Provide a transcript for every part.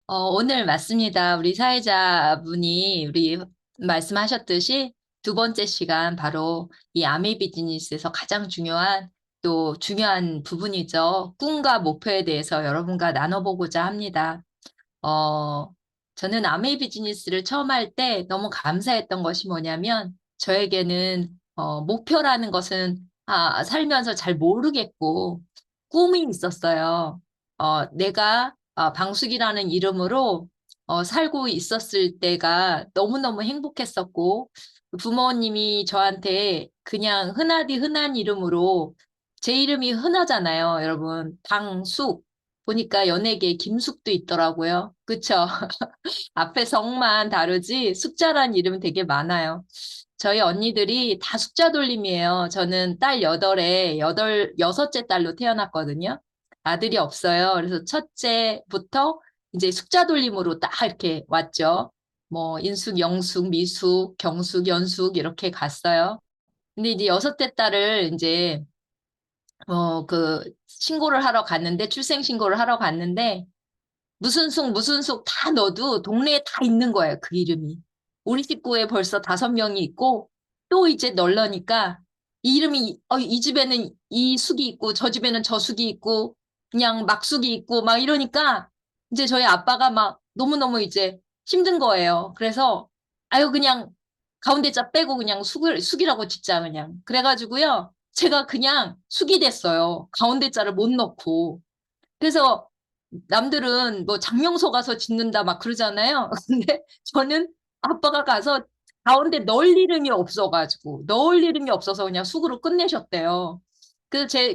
오늘 맞습니다. 우리 사회자분이 우리 말씀하셨듯이 두 번째 시간 바로 이 아미 비즈니스에서 가장 중요한 또 중요한 부분이죠. 꿈과 목표에 대해서 여러분과 나눠보고자 합니다. 어, 저는 아메이 비즈니스를 처음 할 때 너무 감사했던 것이 뭐냐면 저에게는 목표라는 것은 살면서 잘 모르겠고 꿈이 있었어요. 내가 방숙이라는 이름으로 살고 있었을 때가 너무너무 행복했었고 부모님이 저한테 그냥 흔하디 흔한 이름으로 제 이름이 흔하잖아요, 여러분. 방숙. 보니까 연예계에 김숙도 있더라고요. 그쵸? 앞에 성만 다르지 숙자란 이름 되게 많아요. 저희 언니들이 다 숙자 돌림이에요. 저는 딸 여섯째 딸로 태어났거든요. 아들이 없어요. 그래서 첫째부터 이제 숙자 돌림으로 딱 이렇게 왔죠. 뭐 인숙, 영숙, 미숙, 경숙, 연숙 이렇게 갔어요. 근데 이제 여섯째 딸을 이제 신고를 하러 갔는데, 출생 신고를 하러 갔는데, 무슨 속 다 넣어도 동네에 다 있는 거예요, 그 이름이. 우리 식구에 벌써 5명이 있고, 또 이제 널러니까, 이 이름이, 이 집에는 이 숙이 있고, 저 집에는 저 숙이 있고, 그냥 막 숙이 있고, 막 이러니까, 이제 저희 아빠가 막 너무너무 이제 힘든 거예요. 그래서, 아유, 그냥 가운데 자 빼고 그냥 숙이라고 짓자, 그냥. 그래가지고요, 제가 그냥 숙이 됐어요. 가운데 자를 못 넣고. 그래서 남들은 뭐 장명소 가서 짓는다 막 그러잖아요. 근데 저는 아빠가 가서 가운데 넣을 이름이 없어가지고 넣을 이름이 없어서 그냥 숙으로 끝내셨대요.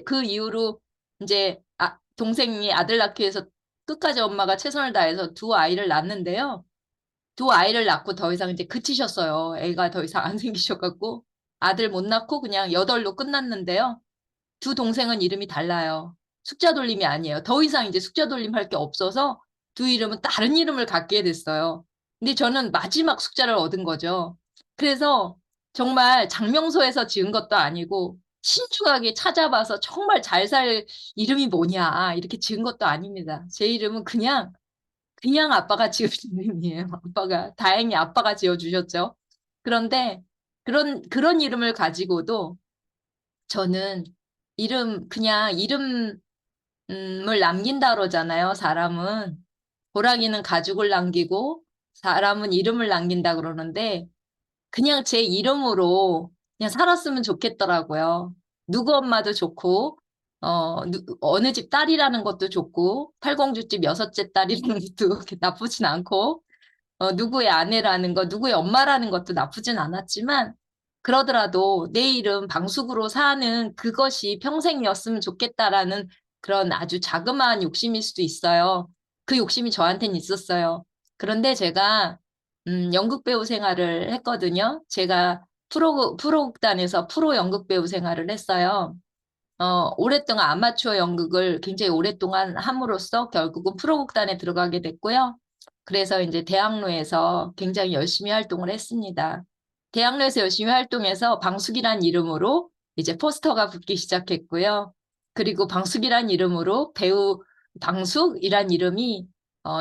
그 이후로 이제 동생이 아들 낳기 위해서 끝까지 엄마가 최선을 다해서 두 아이를 낳았는데요. 두 아이를 낳고 더 이상 이제 그치셨어요. 애가 더 이상 안 생기셔갖고 아들 못 낳고 그냥 8로 끝났는데요. 두 동생은 이름이 달라요. 숙자 돌림이 아니에요. 더 이상 이제 숙자 돌림 할 게 없어서 두 이름은 다른 이름을 갖게 됐어요. 근데 저는 마지막 숙자를 얻은 거죠. 그래서 정말 장명소에서 지은 것도 아니고 신중하게 찾아봐서 정말 잘 살 이름이 뭐냐 이렇게 지은 것도 아닙니다. 제 이름은 그냥 아빠가 지은 이름이에요. 다행히 아빠가 지어주셨죠. 그런데 그런 이름을 가지고도 저는 그냥 이름을 남긴다 그러잖아요, 사람은. 호랑이는 가죽을 남기고, 사람은 이름을 남긴다 그러는데, 그냥 제 이름으로 그냥 살았으면 좋겠더라고요. 누구 엄마도 좋고, 어느 집 딸이라는 것도 좋고, 팔공주집 여섯째 딸이라는 것도 그렇게 나쁘진 않고, 누구의 아내라는 거, 누구의 엄마라는 것도 나쁘진 않았지만, 그러더라도 내 이름 방숙으로 사는 그것이 평생이었으면 좋겠다라는 그런 아주 자그마한 욕심일 수도 있어요. 그 욕심이 저한테는 있었어요. 그런데 제가, 연극 배우 생활을 했거든요. 제가 프로극단에서 프로 연극 배우 생활을 했어요. 오랫동안 아마추어 연극을 굉장히 오랫동안 함으로써 결국은 프로극단에 들어가게 됐고요. 그래서 이제 대학로에서 굉장히 열심히 활동을 했습니다. 대학로에서 열심히 활동해서 방숙이란 이름으로 이제 포스터가 붙기 시작했고요. 그리고 방숙이란 이름으로 배우 방숙이란 이름이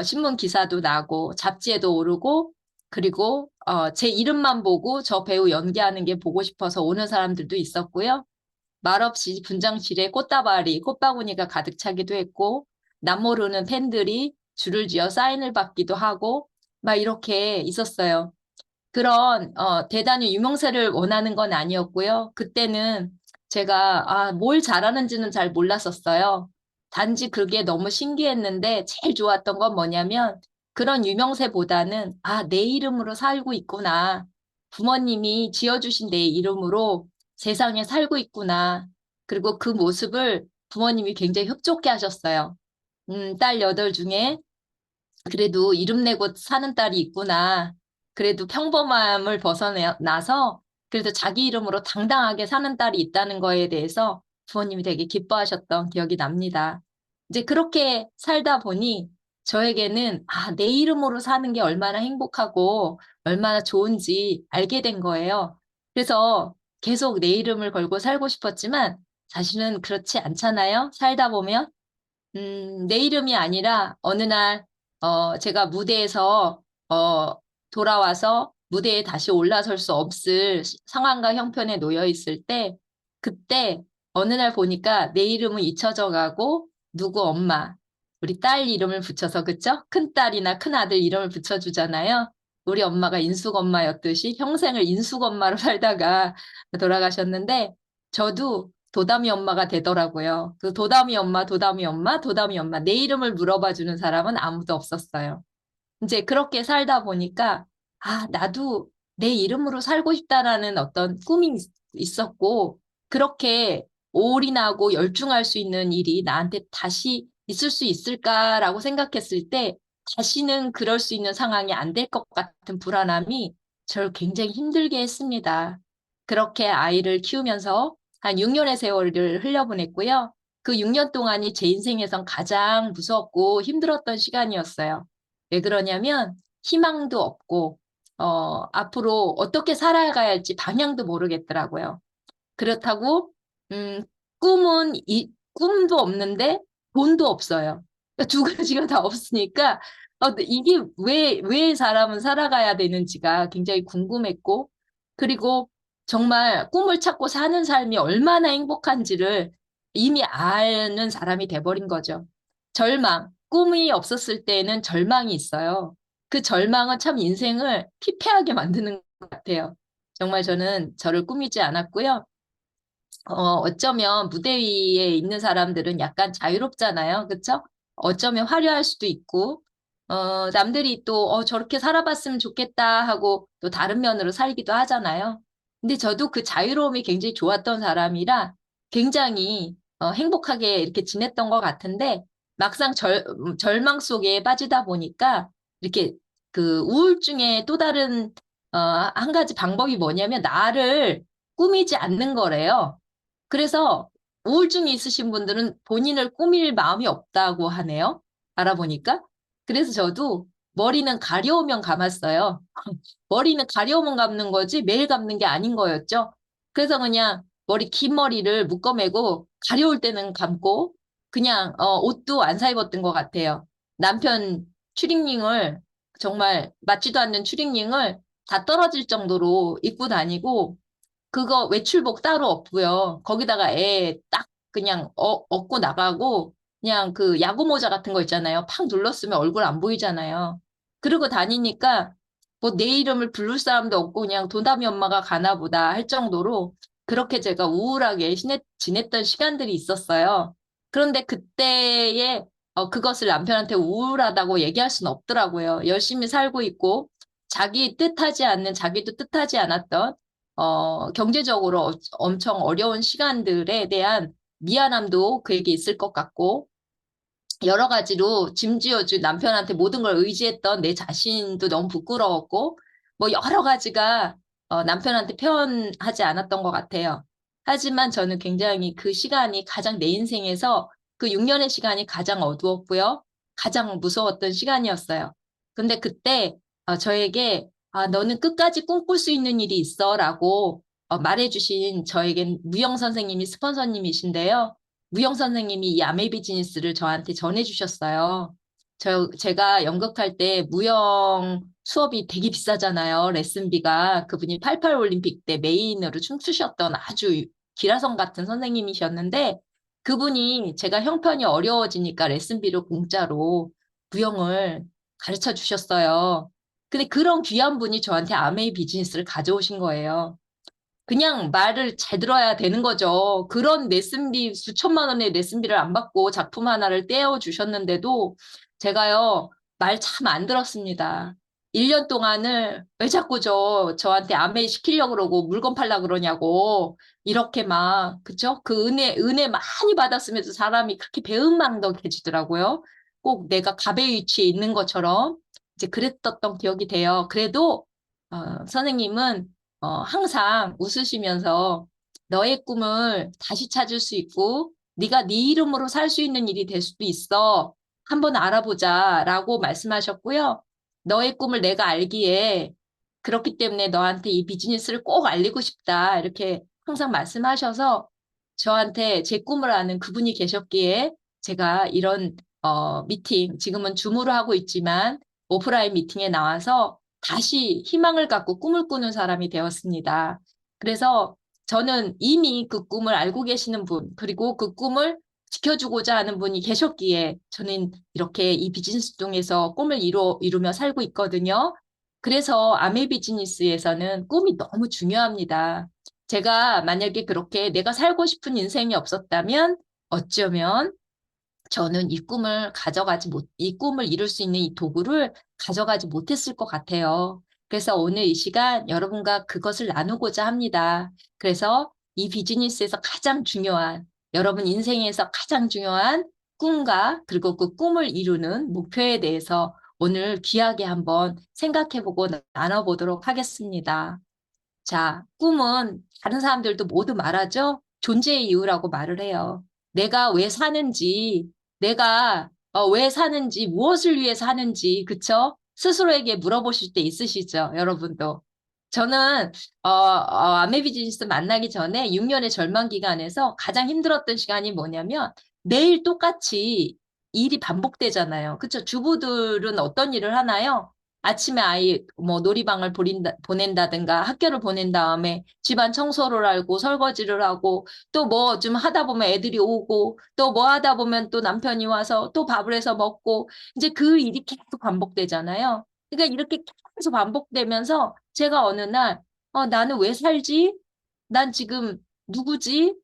신문 기사도 나고 잡지에도 오르고 그리고 제 이름만 보고 저 배우 연기하는 게 보고 싶어서 오는 사람들도 있었고요. 말없이 분장실에 꽃바구니가 가득 차기도 했고, 남모르는 팬들이 줄을 지어 사인을 받기도 하고, 막 이렇게 있었어요. 대단히 유명세를 원하는 건 아니었고요. 그때는 제가, 뭘 잘하는지는 잘 몰랐었어요. 단지 그게 너무 신기했는데, 제일 좋았던 건 뭐냐면, 그런 유명세보다는, 내 이름으로 살고 있구나. 부모님이 지어주신 내 이름으로 세상에 살고 있구나. 그리고 그 모습을 부모님이 굉장히 흡족해 하셨어요. 딸 8 중에 그래도 이름 내고 사는 딸이 있구나. 그래도 평범함을 벗어나서 그래도 자기 이름으로 당당하게 사는 딸이 있다는 거에 대해서 부모님이 되게 기뻐하셨던 기억이 납니다. 이제 그렇게 살다 보니 저에게는 내 이름으로 사는 게 얼마나 행복하고 얼마나 좋은지 알게 된 거예요. 그래서 계속 내 이름을 걸고 살고 싶었지만 사실은 그렇지 않잖아요. 살다 보면 내 이름이 아니라 어느 날 제가 무대에서, 돌아와서 무대에 다시 올라설 수 없을 상황과 형편에 놓여 있을 때, 그때 어느 날 보니까 내 이름은 잊혀져 가고, 누구 엄마, 우리 딸 이름을 붙여서, 그쵸? 큰딸이나 큰아들 이름을 붙여주잖아요. 우리 엄마가 인숙 엄마였듯이 평생을 인숙 엄마로 살다가 돌아가셨는데, 저도 도담이 엄마가 되더라고요. 그 도담이 엄마, 도담이 엄마, 도담이 엄마. 내 이름을 물어봐 주는 사람은 아무도 없었어요. 이제 그렇게 살다 보니까, 아, 나도 내 이름으로 살고 싶다라는 어떤 꿈이 있었고, 그렇게 올인하고 열중할 수 있는 일이 나한테 다시 있을 수 있을까라고 생각했을 때, 다시는 그럴 수 있는 상황이 안 될 것 같은 불안함이 저를 굉장히 힘들게 했습니다. 그렇게 아이를 키우면서 한 6년의 세월을 흘려보냈고요. 그 6년 동안이 제 인생에선 가장 무섭고 힘들었던 시간이었어요. 왜 그러냐면 희망도 없고 앞으로 어떻게 살아가야 할지 방향도 모르겠더라고요. 그렇다고 음, 꿈도 없는데 돈도 없어요. 그러니까 두 가지가 다 없으니까 근데 이게 왜 사람은 살아가야 되는지가 굉장히 궁금했고 그리고 정말 꿈을 찾고 사는 삶이 얼마나 행복한지를 이미 아는 사람이 돼버린 거죠. 꿈이 없었을 때에는 절망이 있어요. 그 절망은 참 인생을 피폐하게 만드는 것 같아요. 정말 저는 저를 꾸미지 않았고요. 어쩌면 무대 위에 있는 사람들은 약간 자유롭잖아요. 그쵸? 어쩌면 화려할 수도 있고, 남들이 또, 저렇게 살아봤으면 좋겠다 하고 또 다른 면으로 살기도 하잖아요. 근데 저도 그 자유로움이 굉장히 좋았던 사람이라 굉장히 행복하게 이렇게 지냈던 것 같은데 막상 절망 속에 빠지다 보니까 이렇게 그 우울증의 또 다른, 한 가지 방법이 뭐냐면 나를 꾸미지 않는 거래요. 그래서 우울증이 있으신 분들은 본인을 꾸밀 마음이 없다고 하네요. 알아보니까. 그래서 저도 머리는 가려우면 감았어요. 머리는 가려우면 감는 거지 매일 감는 게 아닌 거였죠. 그래서 그냥 긴 머리를 묶어매고 가려울 때는 감고 그냥 옷도 안 사 입었던 것 같아요. 남편 추리닝을 정말 맞지도 않는 추리닝을 다 떨어질 정도로 입고 다니고 그거 외출복 따로 없고요. 거기다가 애 딱 그냥 업고 나가고 그냥 그 야구 모자 같은 거 있잖아요. 팍 눌렀으면 얼굴 안 보이잖아요. 그러고 다니니까 뭐 내 이름을 부를 사람도 없고 그냥 도담이 엄마가 가나 보다 할 정도로 그렇게 제가 우울하게 지냈던 시간들이 있었어요. 그런데 그때에 그것을 남편한테 우울하다고 얘기할 수는 없더라고요. 열심히 살고 있고 자기도 뜻하지 않았던 경제적으로 엄청 어려운 시간들에 대한 미안함도 그에게 있을 것 같고, 여러 가지로 짐지어준 남편한테 모든 걸 의지했던 내 자신도 너무 부끄러웠고, 뭐 여러 가지가 남편한테 표현하지 않았던 것 같아요. 하지만 저는 굉장히 그 시간이 가장 내 인생에서 그 6년의 시간이 가장 어두웠고요. 가장 무서웠던 시간이었어요. 근데 그때 저에게 너는 끝까지 꿈꿀 수 있는 일이 있어 라고 말해주신 저에겐 무영 선생님이 스폰서님이신데요. 무영 선생님이 이 아메 비즈니스를 저한테 전해주셨어요. 제가 연극할 때 무영 수업이 되게 비싸잖아요. 레슨비가. 그분이 88 올림픽 때 메인으로 춤추셨던 아주 기라성 같은 선생님이셨는데 그분이 제가 형편이 어려워지니까 레슨비를 공짜로 무영을 가르쳐 주셨어요. 근데 그런 귀한 분이 저한테 아메이 비즈니스를 가져오신 거예요. 그냥 말을 잘 들어야 되는 거죠. 그런 레슨비, 수천만 원의 레슨비를 안 받고 작품 하나를 떼어 주셨는데도 제가요, 말 참 안 들었습니다. 1년 동안을 왜 자꾸 저한테 아메이 시키려고 그러고 물건 팔라 그러냐고. 이렇게 막, 그쵸? 그 은혜 많이 받았으면서 사람이 그렇게 배은망덕해지더라고요. 꼭 내가 갑의 위치에 있는 것처럼 이제 그랬었던 기억이 돼요. 그래도, 선생님은 항상 웃으시면서 너의 꿈을 다시 찾을 수 있고 네가 네 이름으로 살 수 있는 일이 될 수도 있어. 한번 알아보자라고 말씀하셨고요. 너의 꿈을 내가 알기에 그렇기 때문에 너한테 이 비즈니스를 꼭 알리고 싶다. 이렇게 항상 말씀하셔서 저한테 제 꿈을 아는 그분이 계셨기에 제가 이런 미팅, 지금은 줌으로 하고 있지만 오프라인 미팅에 나와서 다시 희망을 갖고 꿈을 꾸는 사람이 되었습니다. 그래서 저는 이미 그 꿈을 알고 계시는 분, 그리고 그 꿈을 지켜주고자 하는 분이 계셨기에 저는 이렇게 이 비즈니스 통해서 꿈을 이루며 살고 있거든요. 그래서 아메 비즈니스에서는 꿈이 너무 중요합니다. 제가 만약에 그렇게 내가 살고 싶은 인생이 없었다면 어쩌면 저는 이 꿈을 이룰 수 있는 이 도구를 가져가지 못했을 것 같아요. 그래서 오늘 이 시간 여러분과 그것을 나누고자 합니다. 그래서 이 비즈니스에서 가장 중요한, 여러분 인생에서 가장 중요한 꿈과 그리고 그 꿈을 이루는 목표에 대해서 오늘 귀하게 한번 생각해보고 나눠보도록 하겠습니다. 자, 꿈은 다른 사람들도 모두 말하죠? 존재의 이유라고 말을 해요. 내가 왜 사는지, 내가 왜 사는지, 무엇을 위해 사는지, 그쵸? 스스로에게 물어보실 때 있으시죠? 여러분도. 저는 아메 비즈니스 만나기 전에 6년의 절망 기간에서 가장 힘들었던 시간이 뭐냐면 매일 똑같이 일이 반복되잖아요. 그쵸? 주부들은 어떤 일을 하나요? 아침에 아이 뭐 놀이방을 보낸다든가 학교를 보낸 다음에 집안 청소를 하고 설거지를 하고 또 뭐 좀 하다 보면 애들이 오고 또 뭐 하다 보면 또 남편이 와서 또 밥을 해서 먹고 이제 그 일이 계속 반복되잖아요. 그러니까 이렇게 계속 반복되면서 제가 어느 날 나는 왜 살지? 난 지금 누구지?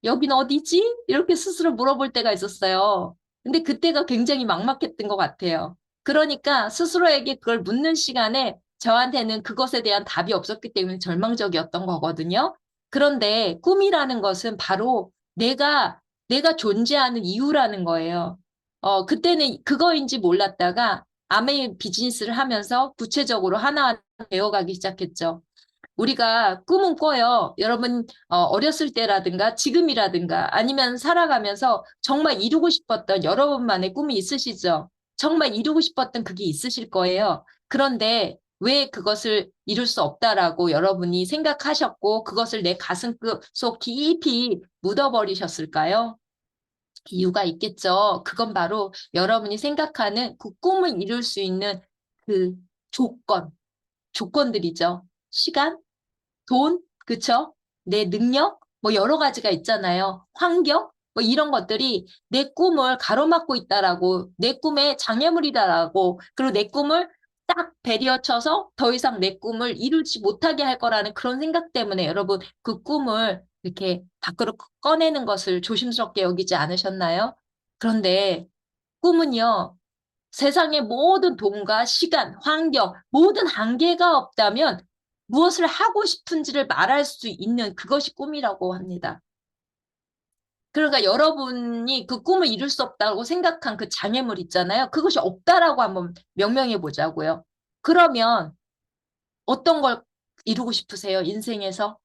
여긴 어디지? 이렇게 스스로 물어볼 때가 있었어요. 근데 그때가 굉장히 막막했던 것 같아요. 그러니까 스스로에게 그걸 묻는 시간에 저한테는 그것에 대한 답이 없었기 때문에 절망적이었던 거거든요. 그런데 꿈이라는 것은 바로 내가 존재하는 이유라는 거예요. 그때는 그거인지 몰랐다가 아메 비즈니스를 하면서 구체적으로 하나하나 배워가기 시작했죠. 우리가 꿈은 꿔요. 여러분, 어렸을 때라든가 지금이라든가 아니면 살아가면서 정말 이루고 싶었던 여러분만의 꿈이 있으시죠? 정말 이루고 싶었던 그게 있으실 거예요. 그런데 왜 그것을 이룰 수 없다라고 여러분이 생각하셨고 그것을 내 가슴 속 깊이 묻어버리셨을까요? 이유가 있겠죠. 그건 바로 여러분이 생각하는 그 꿈을 이룰 수 있는 그 조건들이죠. 시간, 돈, 그쵸? 내 능력, 뭐 여러 가지가 있잖아요. 환경, 뭐 이런 것들이 내 꿈을 가로막고 있다라고, 내 꿈의 장애물이다라고, 그리고 내 꿈을 딱 베리어 쳐서 더 이상 내 꿈을 이루지 못하게 할 거라는 그런 생각 때문에 여러분 그 꿈을 이렇게 밖으로 꺼내는 것을 조심스럽게 여기지 않으셨나요? 그런데 꿈은요, 세상의 모든 돈과 시간, 환경, 모든 한계가 없다면 무엇을 하고 싶은지를 말할 수 있는 그것이 꿈이라고 합니다. 그러니까 여러분이 그 꿈을 이룰 수 없다고 생각한 그 장애물 있잖아요. 그것이 없다라고 한번 명명해 보자고요. 그러면 어떤 걸 이루고 싶으세요? 인생에서?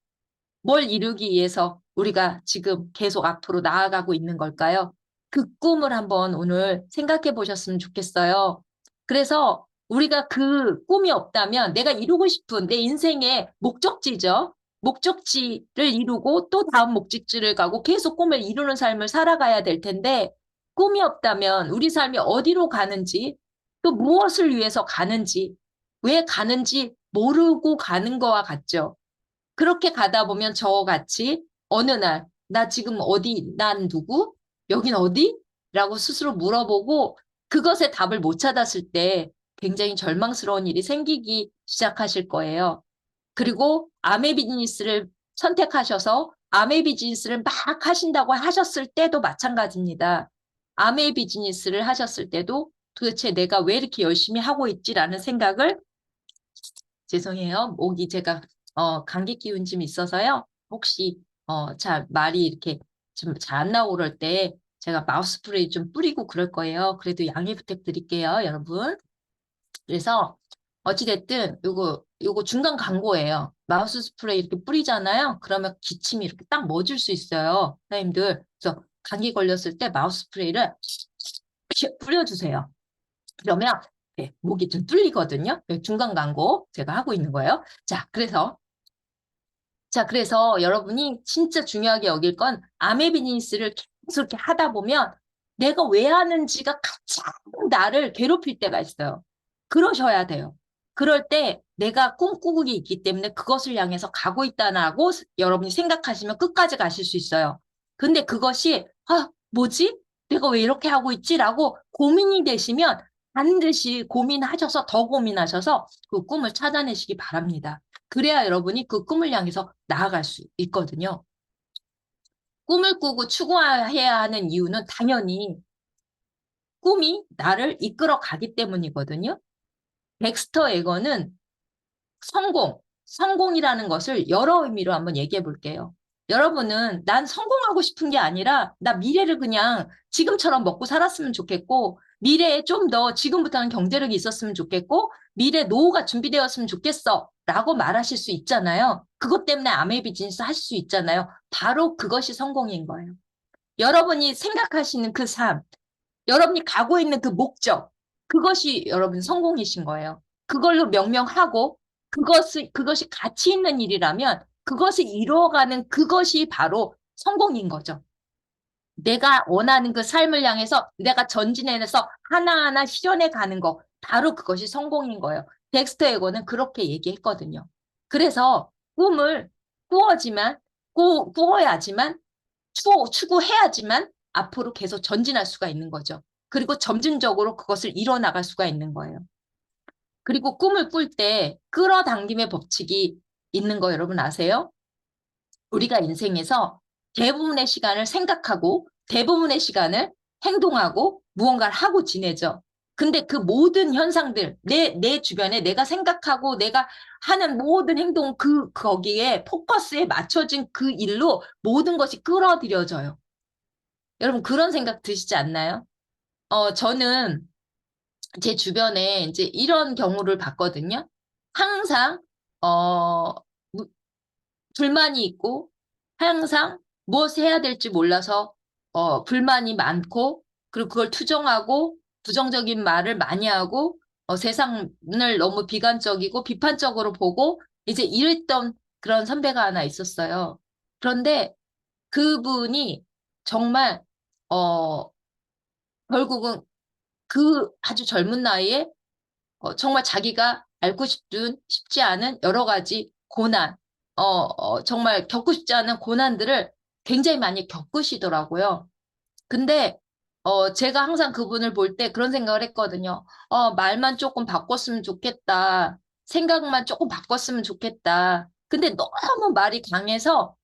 뭘 이루기 위해서 우리가 지금 계속 앞으로 나아가고 있는 걸까요? 그 꿈을 한번 오늘 생각해 보셨으면 좋겠어요. 그래서 우리가 그 꿈이 없다면 내가 이루고 싶은 내 인생의 목적지죠. 목적지를 이루고 또 다음 목적지를 가고 계속 꿈을 이루는 삶을 살아가야 될 텐데 꿈이 없다면 우리 삶이 어디로 가는지 또 무엇을 위해서 가는지 왜 가는지 모르고 가는 거와 같죠. 그렇게 가다 보면 저같이 어느 날, 나 지금 어디, 난 누구? 여긴 어디? 라고 스스로 물어보고 그것에 답을 못 찾았을 때 굉장히 절망스러운 일이 생기기 시작하실 거예요. 그리고 아메 비즈니스를 선택하셔서 아메 비즈니스를 막 하신다고 하셨을 때도 마찬가지입니다. 아메 비즈니스를 하셨을 때도 도대체 내가 왜 이렇게 열심히 하고 있지라는 생각을 죄송해요. 목이 제가 감기 기운 좀 있어서요. 혹시 잘 말이 이렇게 좀 잘 안 나오고 그럴 때 제가 마우스 스프레이 좀 뿌리고 그럴 거예요. 그래도 양해 부탁드릴게요, 여러분. 그래서 어찌됐든 요거 중간 광고예요. 마우스 스프레이 이렇게 뿌리잖아요. 그러면 기침이 이렇게 딱 멎을 수 있어요. 사장님들. 그래서 감기 걸렸을 때 마우스 스프레이를 뿌려주세요. 그러면 목이 좀 뚫리거든요. 중간 광고 제가 하고 있는 거예요. 그래서 여러분이 진짜 중요하게 여길 건 아메 비즈니스를 계속 이렇게 하다 보면 내가 왜 하는지가 가장 나를 괴롭힐 때가 있어요. 그러셔야 돼요. 그럴 때 내가 꿈꾸고 있기 때문에 그것을 향해서 가고 있다라고 여러분이 생각하시면 끝까지 가실 수 있어요. 근데 그것이 뭐지? 내가 왜 이렇게 하고 있지?라고 고민이 되시면 반드시 고민하셔서 더 고민하셔서 그 꿈을 찾아내시기 바랍니다. 그래야 여러분이 그 꿈을 향해서 나아갈 수 있거든요. 꿈을 꾸고 추구해야 하는 이유는 당연히 꿈이 나를 이끌어 가기 때문이거든요. 덱스터 에거는 성공이라는 것을 여러 의미로 한번 얘기해 볼게요. 여러분은 난 성공하고 싶은 게 아니라 나 미래를 그냥 지금처럼 먹고 살았으면 좋겠고 미래에 좀 더 지금부터는 경제력이 있었으면 좋겠고 미래 노후가 준비되었으면 좋겠어 라고 말하실 수 있잖아요. 그것 때문에 아메 비즈니스 하실 수 있잖아요. 바로 그것이 성공인 거예요. 여러분이 생각하시는 그 삶, 여러분이 가고 있는 그 목적, 그것이 여러분 성공이신 거예요. 그걸로 명명하고 그것이 가치 있는 일이라면 그것을 이루어가는 그것이 바로 성공인 거죠. 내가 원하는 그 삶을 향해서 내가 전진해서 하나하나 실현해 가는 거, 바로 그것이 성공인 거예요. 덱스터 에고는 그렇게 얘기했거든요. 그래서 꿈을 꾸어야지만 추구해야지만 앞으로 계속 전진할 수가 있는 거죠. 그리고 점진적으로 그것을 이뤄나갈 수가 있는 거예요. 그리고 꿈을 꿀 때 끌어당김의 법칙이 있는 거 여러분 아세요? 우리가 인생에서 대부분의 시간을 생각하고 대부분의 시간을 행동하고 무언가를 하고 지내죠. 근데 그 모든 현상들, 내 주변에 내가 생각하고 내가 하는 모든 행동, 거기에 포커스에 맞춰진 그 일로 모든 것이 끌어들여져요. 여러분 그런 생각 드시지 않나요? 저는 제 주변에 이제 이런 경우를 봤거든요. 항상 어, 불만이 있고 항상 무엇을 해야 될지 몰라서 불만이 많고 그리고 그걸 투정하고 부정적인 말을 많이 하고 세상을 너무 비관적이고 비판적으로 보고 이제 이랬던 그런 선배가 하나 있었어요. 그런데 그분이 정말 어, 결국은 그 아주 젊은 나이에 정말 자기가 앓고 싶지 않은 여러 가지 고난, 정말 겪고 싶지 않은 고난들을 굉장히 많이 겪으시더라고요. 근데 제가 항상 그분을 볼 때 그런 생각을 했거든요. 말만 조금 바꿨으면 좋겠다. 생각만 조금 바꿨으면 좋겠다. 근데 너무 말이 강해서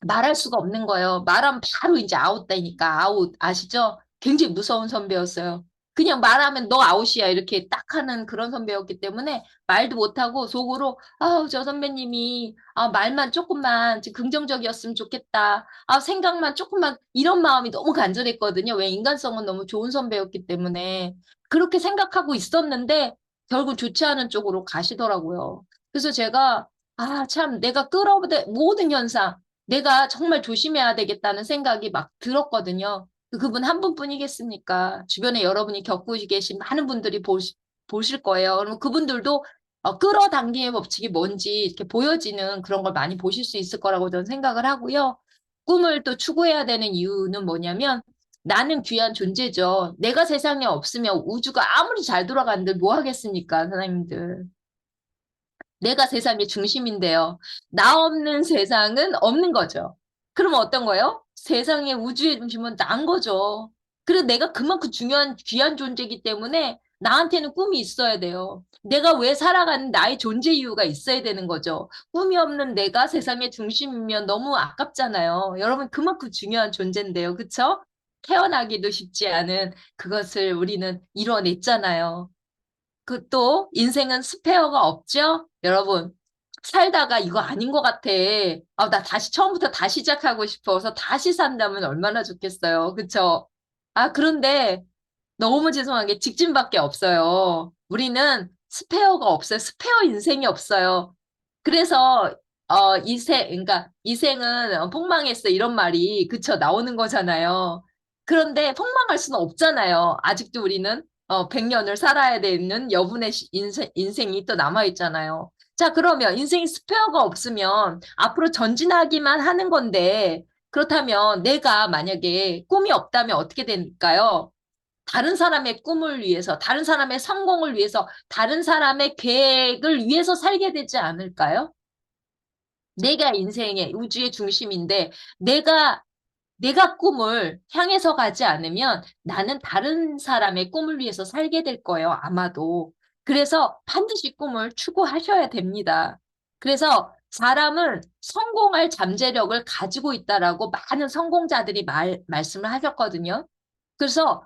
말할 수가 없는 거예요. 말하면 바로 이제 아웃되니까 아웃 아시죠? 굉장히 무서운 선배였어요. 그냥 말하면 너 아웃이야 이렇게 딱 하는 그런 선배였기 때문에 말도 못하고 속으로 아우 저 선배님이 말만 조금만 긍정적이었으면 좋겠다. 생각만 조금만 이런 마음이 너무 간절했거든요. 왜 인간성은 너무 좋은 선배였기 때문에 그렇게 생각하고 있었는데 결국 좋지 않은 쪽으로 가시더라고요. 그래서 제가 참 내가 끌어오던 모든 현상 내가 정말 조심해야 되겠다는 생각이 막 들었거든요. 그분 한 분뿐이겠습니까? 주변에 여러분이 겪고 계신 많은 분들이 보실 거예요. 그러면 그분들도 끌어당김의 법칙이 뭔지 이렇게 보여지는 그런 걸 많이 보실 수 있을 거라고 저는 생각을 하고요. 꿈을 또 추구해야 되는 이유는 뭐냐면 나는 귀한 존재죠. 내가 세상에 없으면 우주가 아무리 잘 돌아간들 뭐 하겠습니까, 사장님들. 내가 세상의 중심인데요. 나 없는 세상은 없는 거죠. 그러면 어떤 거예요? 세상의 우주의 중심은 나인 거죠. 그래서 내가 그만큼 중요한 귀한 존재이기 때문에 나한테는 꿈이 있어야 돼요. 내가 왜 살아가는 나의 존재 이유가 있어야 되는 거죠. 꿈이 없는 내가 세상의 중심이면 너무 아깝잖아요. 여러분 그만큼 중요한 존재인데요. 그쵸? 태어나기도 쉽지 않은 그것을 우리는 이뤄냈잖아요. 또 인생은 스페어가 없죠? 여러분 살다가 이거 아닌 것 같아. 나 다시 처음부터 다시 시작하고 싶어서 다시 산다면 얼마나 좋겠어요. 그쵸? 그런데 너무 죄송한 게 직진밖에 없어요. 우리는 스페어가 없어요. 스페어 인생이 없어요. 그래서 그러니까 이생은 폭망했어 이런 말이 그쵸 나오는 거잖아요. 그런데 폭망할 수는 없잖아요. 아직도 우리는 100년을 살아야 되는 여분의 인생이 또 남아 있잖아요. 자, 그러면 인생이 스페어가 없으면 앞으로 전진하기만 하는 건데 그렇다면 내가 만약에 꿈이 없다면 어떻게 될까요? 다른 사람의 꿈을 위해서, 다른 사람의 성공을 위해서, 다른 사람의 계획을 위해서 살게 되지 않을까요? 내가 인생의 우주의 중심인데 내가 꿈을 향해서 가지 않으면 나는 다른 사람의 꿈을 위해서 살게 될 거예요, 아마도. 그래서 반드시 꿈을 추구하셔야 됩니다. 그래서 사람은 성공할 잠재력을 가지고 있다라고 많은 성공자들이 말씀을 하셨거든요. 그래서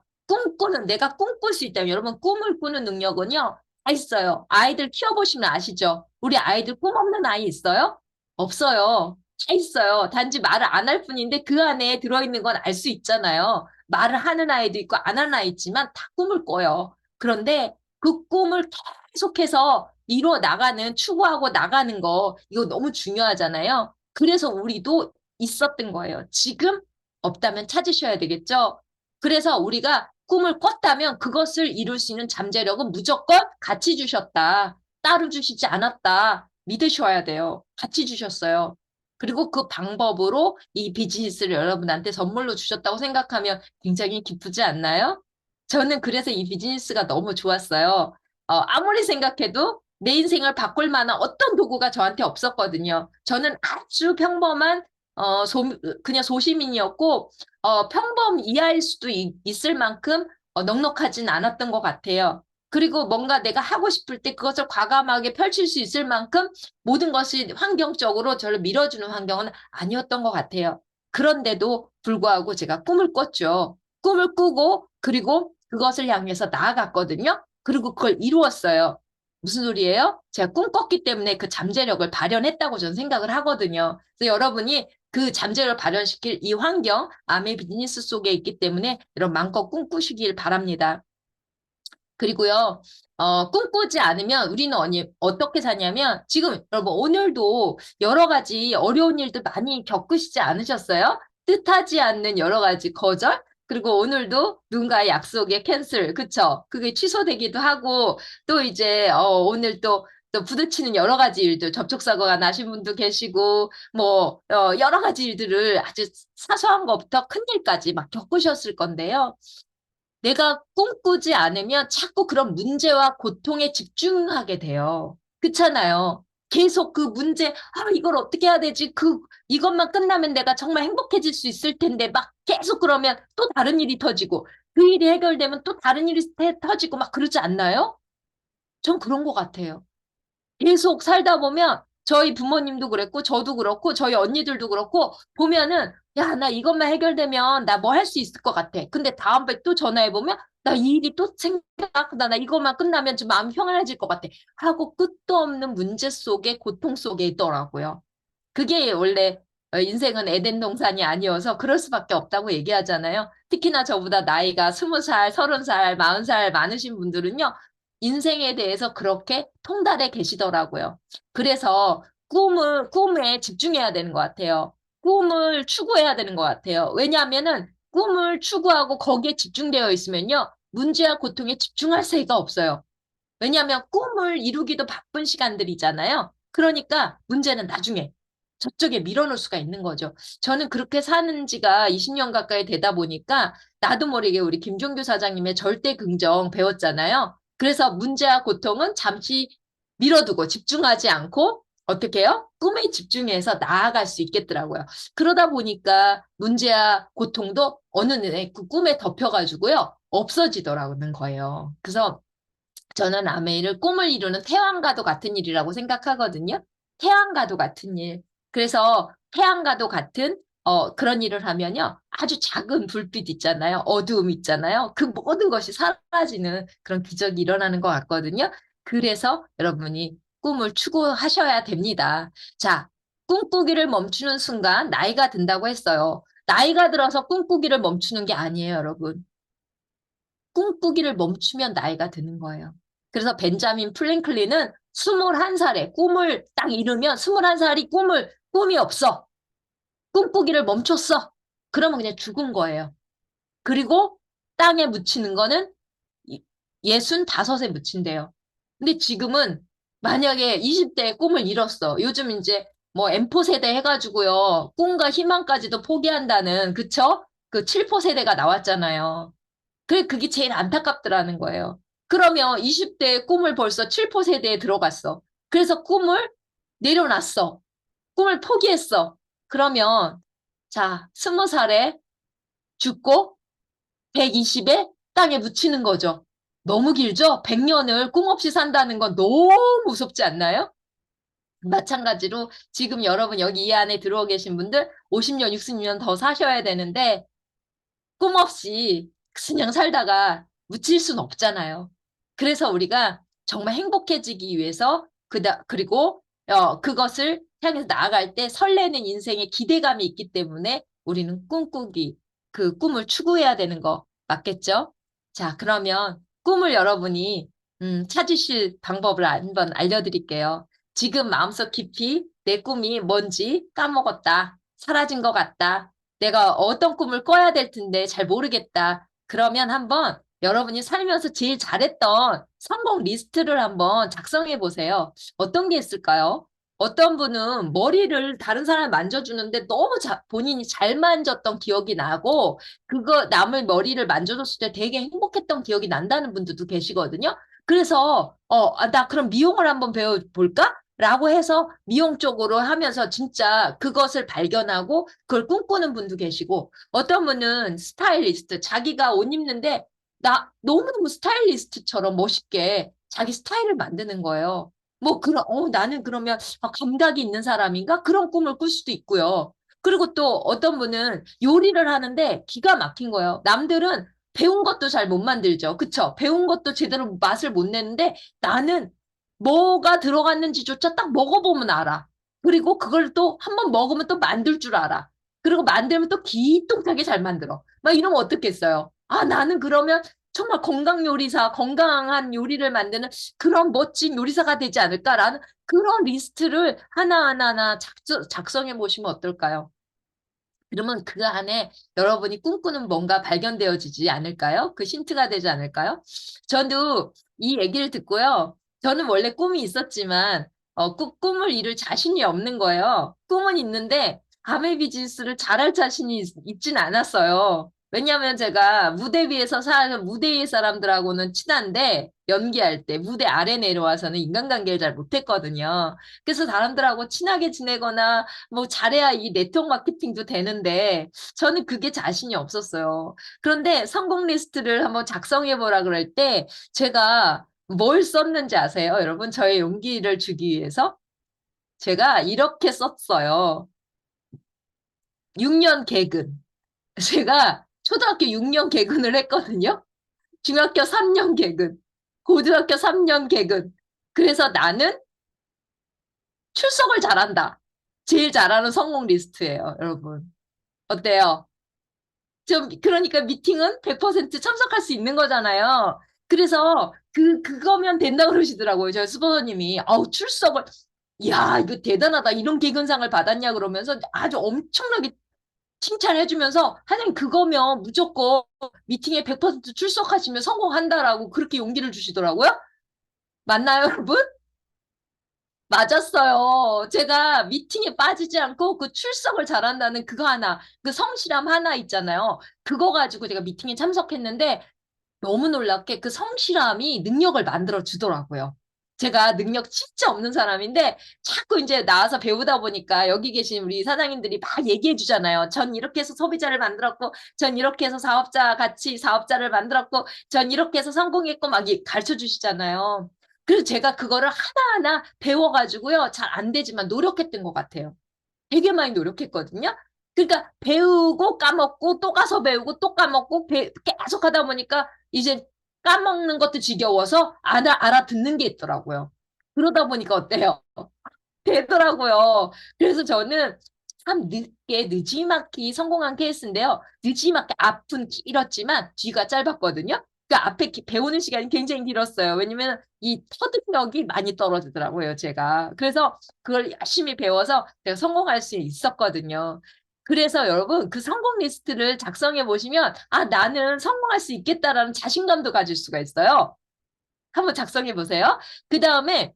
내가 꿈꿀 수 있다면, 여러분, 꿈을 꾸는 능력은요, 다 있어요. 아이들 키워보시면 아시죠? 우리 아이들 꿈 없는 아이 있어요? 없어요. 다 있어요. 단지 말을 안 할 뿐인데 그 안에 들어있는 건 알 수 있잖아요. 말을 하는 아이도 있고 안 하는 아이 있지만 다 꿈을 꿔요. 그런데 그 꿈을 계속해서 이루어 나가는, 추구하고 나가는 거, 이거 너무 중요하잖아요. 그래서 우리도 있었던 거예요. 지금 없다면 찾으셔야 되겠죠? 그래서 우리가 꿈을 꿨다면 그것을 이룰 수 있는 잠재력은 무조건 같이 주셨다. 따로 주시지 않았다. 믿으셔야 돼요. 같이 주셨어요. 그리고 그 방법으로 이 비즈니스를 여러분한테 선물로 주셨다고 생각하면 굉장히 기쁘지 않나요? 저는 그래서 이 비즈니스가 너무 좋았어요. 아무리 생각해도 내 인생을 바꿀 만한 어떤 도구가 저한테 없었거든요. 저는 아주 평범한 그냥 소시민이었고 평범 이하일 수도 있을 만큼 넉넉하진 않았던 것 같아요. 그리고 뭔가 내가 하고 싶을 때 그것을 과감하게 펼칠 수 있을 만큼 모든 것이 환경적으로 저를 밀어주는 환경은 아니었던 것 같아요. 그런데도 불구하고 제가 꿈을 꿨죠. 꿈을 꾸고 그리고 그것을 향해서 나아갔거든요. 그리고 그걸 이루었어요. 무슨 소리예요? 제가 꿈 꿨기 때문에 그 잠재력을 발현했다고 저는 생각을 하거든요. 그래서 여러분이 그 잠재력을 발현시킬 이 환경, 암의 비즈니스 속에 있기 때문에 여러분 마음껏 꿈꾸시길 바랍니다. 그리고요, 꿈꾸지 않으면 우리는 어떻게 사냐면, 지금 여러분 오늘도 여러 가지 어려운 일들 많이 겪으시지 않으셨어요? 뜻하지 않는 여러 가지 거절? 그리고 오늘도 누군가의 약속에 캔슬, 그쵸? 그게 취소되기도 하고, 또 이제, 오늘 또 부딪히는 여러 가지 일들, 접촉사고가 나신 분도 계시고, 뭐, 여러 가지 일들을 아주 사소한 것부터 큰 일까지 막 겪으셨을 건데요. 내가 꿈꾸지 않으면 자꾸 그런 문제와 고통에 집중하게 돼요. 그렇잖아요. 계속 그 문제, 이걸 어떻게 해야 되지? 이것만 끝나면 내가 정말 행복해질 수 있을 텐데, 막 계속 그러면 또 다른 일이 터지고, 그 일이 해결되면 또 다른 일이 터지고, 막 그러지 않나요? 전 그런 것 같아요. 계속 살다 보면 저희 부모님도 그랬고 저도 그렇고 저희 언니들도 그렇고 보면은 야, 나 이것만 해결되면 나 뭐 할 수 있을 것 같아. 근데 다음번에 또 전화해 보면 나 이 일이 또 생각나. 나 이것만 끝나면 좀 마음이 평안해질 것 같아. 하고 끝도 없는 문제 속에 고통 속에 있더라고요. 그게 원래 인생은 에덴 동산이 아니어서 그럴 수밖에 없다고 얘기하잖아요. 특히나 저보다 나이가 20살, 30살, 40살 많으신 분들은요. 인생에 대해서 그렇게 통달해 계시더라고요. 그래서 꿈에 집중해야 되는 것 같아요. 꿈을 추구해야 되는 것 같아요. 왜냐하면은 꿈을 추구하고 거기에 집중되어 있으면요. 문제와 고통에 집중할 새가 없어요. 왜냐하면 꿈을 이루기도 바쁜 시간들이잖아요. 그러니까 문제는 나중에 저쪽에 밀어놓을 수가 있는 거죠. 저는 그렇게 사는 지가 20년 가까이 되다 보니까 나도 모르게 우리 김종규 사장님의 절대 긍정 배웠잖아요. 그래서 문제와 고통은 잠시 밀어두고 집중하지 않고 어떻게 해요? 꿈에 집중해서 나아갈 수 있겠더라고요. 그러다 보니까 문제와 고통도 어느 날 그 꿈에 덮여가지고요. 없어지더라고는 거예요. 그래서 저는 아메이를 꿈을 이루는 태양과도 같은 일이라고 생각하거든요. 태양과도 같은 일. 그래서 태양과도 같은 그런 일을 하면요. 아주 작은 불빛 있잖아요. 어두움 있잖아요. 그 모든 것이 사라지는 그런 기적이 일어나는 것 같거든요. 그래서 여러분이 꿈을 추구하셔야 됩니다. 자, 꿈꾸기를 멈추는 순간 나이가 든다고 했어요. 나이가 들어서 꿈꾸기를 멈추는 게 아니에요, 여러분. 꿈꾸기를 멈추면 나이가 드는 거예요. 그래서 벤자민 플랭클린은 21살에 꿈을 딱 이루면 21살이 꿈이 없어. 꿈꾸기를 멈췄어. 그러면 그냥 죽은 거예요. 그리고 땅에 묻히는 거는 65에 묻힌대요. 근데 지금은 만약에 20대에 꿈을 이뤘어. 요즘 이제 뭐 M4 세대 해가지고요. 꿈과 희망까지도 포기한다는, 그쵸? 그 7포 세대가 나왔잖아요. 그게 제일 안타깝더라는 거예요. 그러면 20대의 꿈을 벌써 7포 세대에 들어갔어. 그래서 꿈을 내려놨어. 꿈을 포기했어. 그러면, 자, 20살에 죽고 120에 땅에 묻히는 거죠. 너무 길죠? 100년을 꿈 없이 산다는 건 너무 무섭지 않나요? 마찬가지로 지금 여러분 여기 이 안에 들어오 계신 분들 50년, 60년 더 사셔야 되는데 꿈 없이 그냥 살다가 묻힐 순 없잖아요. 그래서 우리가 정말 행복해지기 위해서 그리고 그것을 향해서 나아갈 때 설레는 인생의 기대감이 있기 때문에 우리는 꿈꾸기, 그 꿈을 추구해야 되는 거 맞겠죠? 자, 그러면 꿈을 여러분이 찾으실 방법을 한번 알려드릴게요. 지금 마음속 깊이 내 꿈이 뭔지 까먹었다. 사라진 것 같다. 내가 어떤 꿈을 꿔야 될 텐데 잘 모르겠다. 그러면 한번 여러분이 살면서 제일 잘했던 성공 리스트를 한번 작성해 보세요. 어떤 게 있을까요? 어떤 분은 머리를 다른 사람 만져주는데 너무 본인이 잘 만졌던 기억이 나고 그거 남의 머리를 만져줬을 때 되게 행복했던 기억이 난다는 분들도 계시거든요. 그래서 나 그럼 미용을 한번 배워볼까? 라고 해서 미용 쪽으로 하면서 진짜 그것을 발견하고 그걸 꿈꾸는 분도 계시고 어떤 분은 스타일리스트 자기가 옷 입는데 나 너무너무 스타일리스트처럼 멋있게 자기 스타일을 만드는 거예요. 뭐 그런 나는 그러면 감각이 있는 사람인가? 그런 꿈을 꿀 수도 있고요. 그리고 또 어떤 분은 요리를 하는데 기가 막힌 거예요. 남들은 배운 것도 잘 못 만들죠. 그쵸? 배운 것도 제대로 맛을 못 내는데 나는 뭐가 들어갔는지조차 딱 먹어보면 알아. 그리고 그걸 또 한 번 먹으면 또 만들 줄 알아. 그리고 만들면 또 기똥차게 잘 만들어. 막 이러면 어떻겠어요? 아, 나는 그러면 정말 건강 요리사, 건강한 요리를 만드는 그런 멋진 요리사가 되지 않을까라는 그런 리스트를 하나하나 작성해 보시면 어떨까요? 그러면 그 안에 여러분이 꿈꾸는 뭔가 발견되어지지 않을까요? 그 힌트가 되지 않을까요? 저도 이 얘기를 듣고요. 저는 원래 꿈이 있었지만 꿈을 이룰 자신이 없는 거예요. 꿈은 있는데 밤의 비즈니스를 잘할 자신이 있진 않았어요. 왜냐하면 제가 무대 위에서 사는 무대 위의 사람들하고는 친한데 연기할 때 무대 아래 내려와서는 인간관계를 잘 못했거든요. 그래서 사람들하고 친하게 지내거나 뭐 잘해야 이 네트워크 마케팅도 되는데 저는 그게 자신이 없었어요. 그런데 성공 리스트를 한번 작성해 보라 그럴 때 제가 뭘 썼는지 아세요? 여러분 저의 용기를 주기 위해서 제가 이렇게 썼어요. 6년 개근. 제가 초등학교 6년 개근을 했거든요. 중학교 3년 개근, 고등학교 3년 개근. 그래서 나는 출석을 잘한다. 제일 잘하는 성공 리스트예요, 여러분. 어때요? 그러니까 미팅은 100% 참석할 수 있는 거잖아요. 그래서 그거면 된다 그러시더라고요. 저희 수보사님이. 아우, 출석을. 야, 이거 대단하다. 이런 개근상을 받았냐 그러면서 아주 엄청나게 칭찬해주면서 하여튼 그거면 무조건 미팅에 100% 출석하시면 성공한다라고 그렇게 용기를 주시더라고요. 맞나요, 여러분? 맞았어요. 제가 미팅에 빠지지 않고 그 출석을 잘한다는 그거 하나, 그 성실함 하나 있잖아요. 그거 가지고 제가 미팅에 참석했는데 너무 놀랍게 그 성실함이 능력을 만들어 주더라고요. 제가 능력 진짜 없는 사람인데 자꾸 이제 나와서 배우다 보니까 여기 계신 우리 사장님들이 막 얘기해 주잖아요. 전 이렇게 해서 소비자를 만들었고, 전 이렇게 해서 사업자를 만들었고, 전 이렇게 해서 성공했고 막 가르쳐 주시잖아요. 그래서 제가 그거를 하나하나 배워가지고요. 잘 안 되지만 노력했던 것 같아요. 되게 많이 노력했거든요. 그러니까 배우고 까먹고 또 가서 배우고 또 까먹고 계속 하다 보니까 이제 까먹는 것도 지겨워서 알아듣는 게 있더라고요. 그러다 보니까 어때요? 되더라고요. 그래서 저는 참 늦게 느지막이 성공한 케이스인데요. 느지막이 앞은 길었지만 뒤가 짧았거든요. 그 앞에 배우는 시간이 굉장히 길었어요. 왜냐면 이 터득력이 많이 떨어지더라고요, 제가. 그래서 그걸 열심히 배워서 제가 성공할 수 있었거든요. 그래서 여러분 그 성공 리스트를 작성해 보시면 아, 나는 성공할 수 있겠다라는 자신감도 가질 수가 있어요. 한번 작성해 보세요. 그 다음에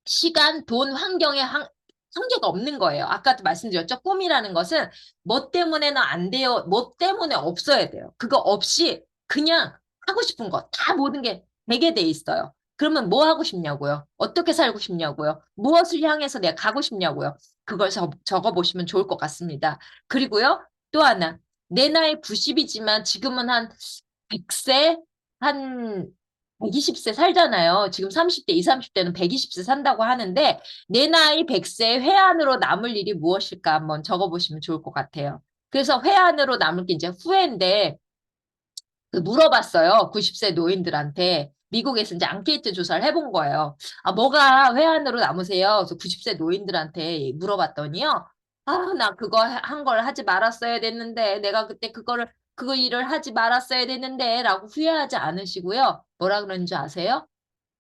시간, 돈, 환경의 한계가 없는 거예요. 아까도 말씀드렸죠. 꿈이라는 것은 뭐 때문에는 안 돼요. 뭐 때문에 없어야 돼요. 그거 없이 그냥 하고 싶은 거 다 모든 게 되게 돼 있어요. 그러면 뭐 하고 싶냐고요? 어떻게 살고 싶냐고요? 무엇을 향해서 내가 가고 싶냐고요? 그걸 적어보시면 좋을 것 같습니다. 그리고요, 또 하나. 내 나이 90이지만 지금은 한 100세, 한 120세 살잖아요. 지금 30대, 20, 30대는 120세 산다고 하는데 내 나이 100세 회한으로 남을 일이 무엇일까 한번 적어보시면 좋을 것 같아요. 그래서 회한으로 남을 게 이제 후회인데 그 물어봤어요. 90세 노인들한테. 미국에서 이제 앙케이트 조사를 해본 거예요. 아, 뭐가 회한으로 남으세요? 그래서 90세 노인들한테 물어봤더니요. 아, 나 그거 한 걸 하지 말았어야 됐는데, 내가 그때 그거 일을 하지 말았어야 됐는데, 라고 후회하지 않으시고요. 뭐라 그러는 줄 아세요?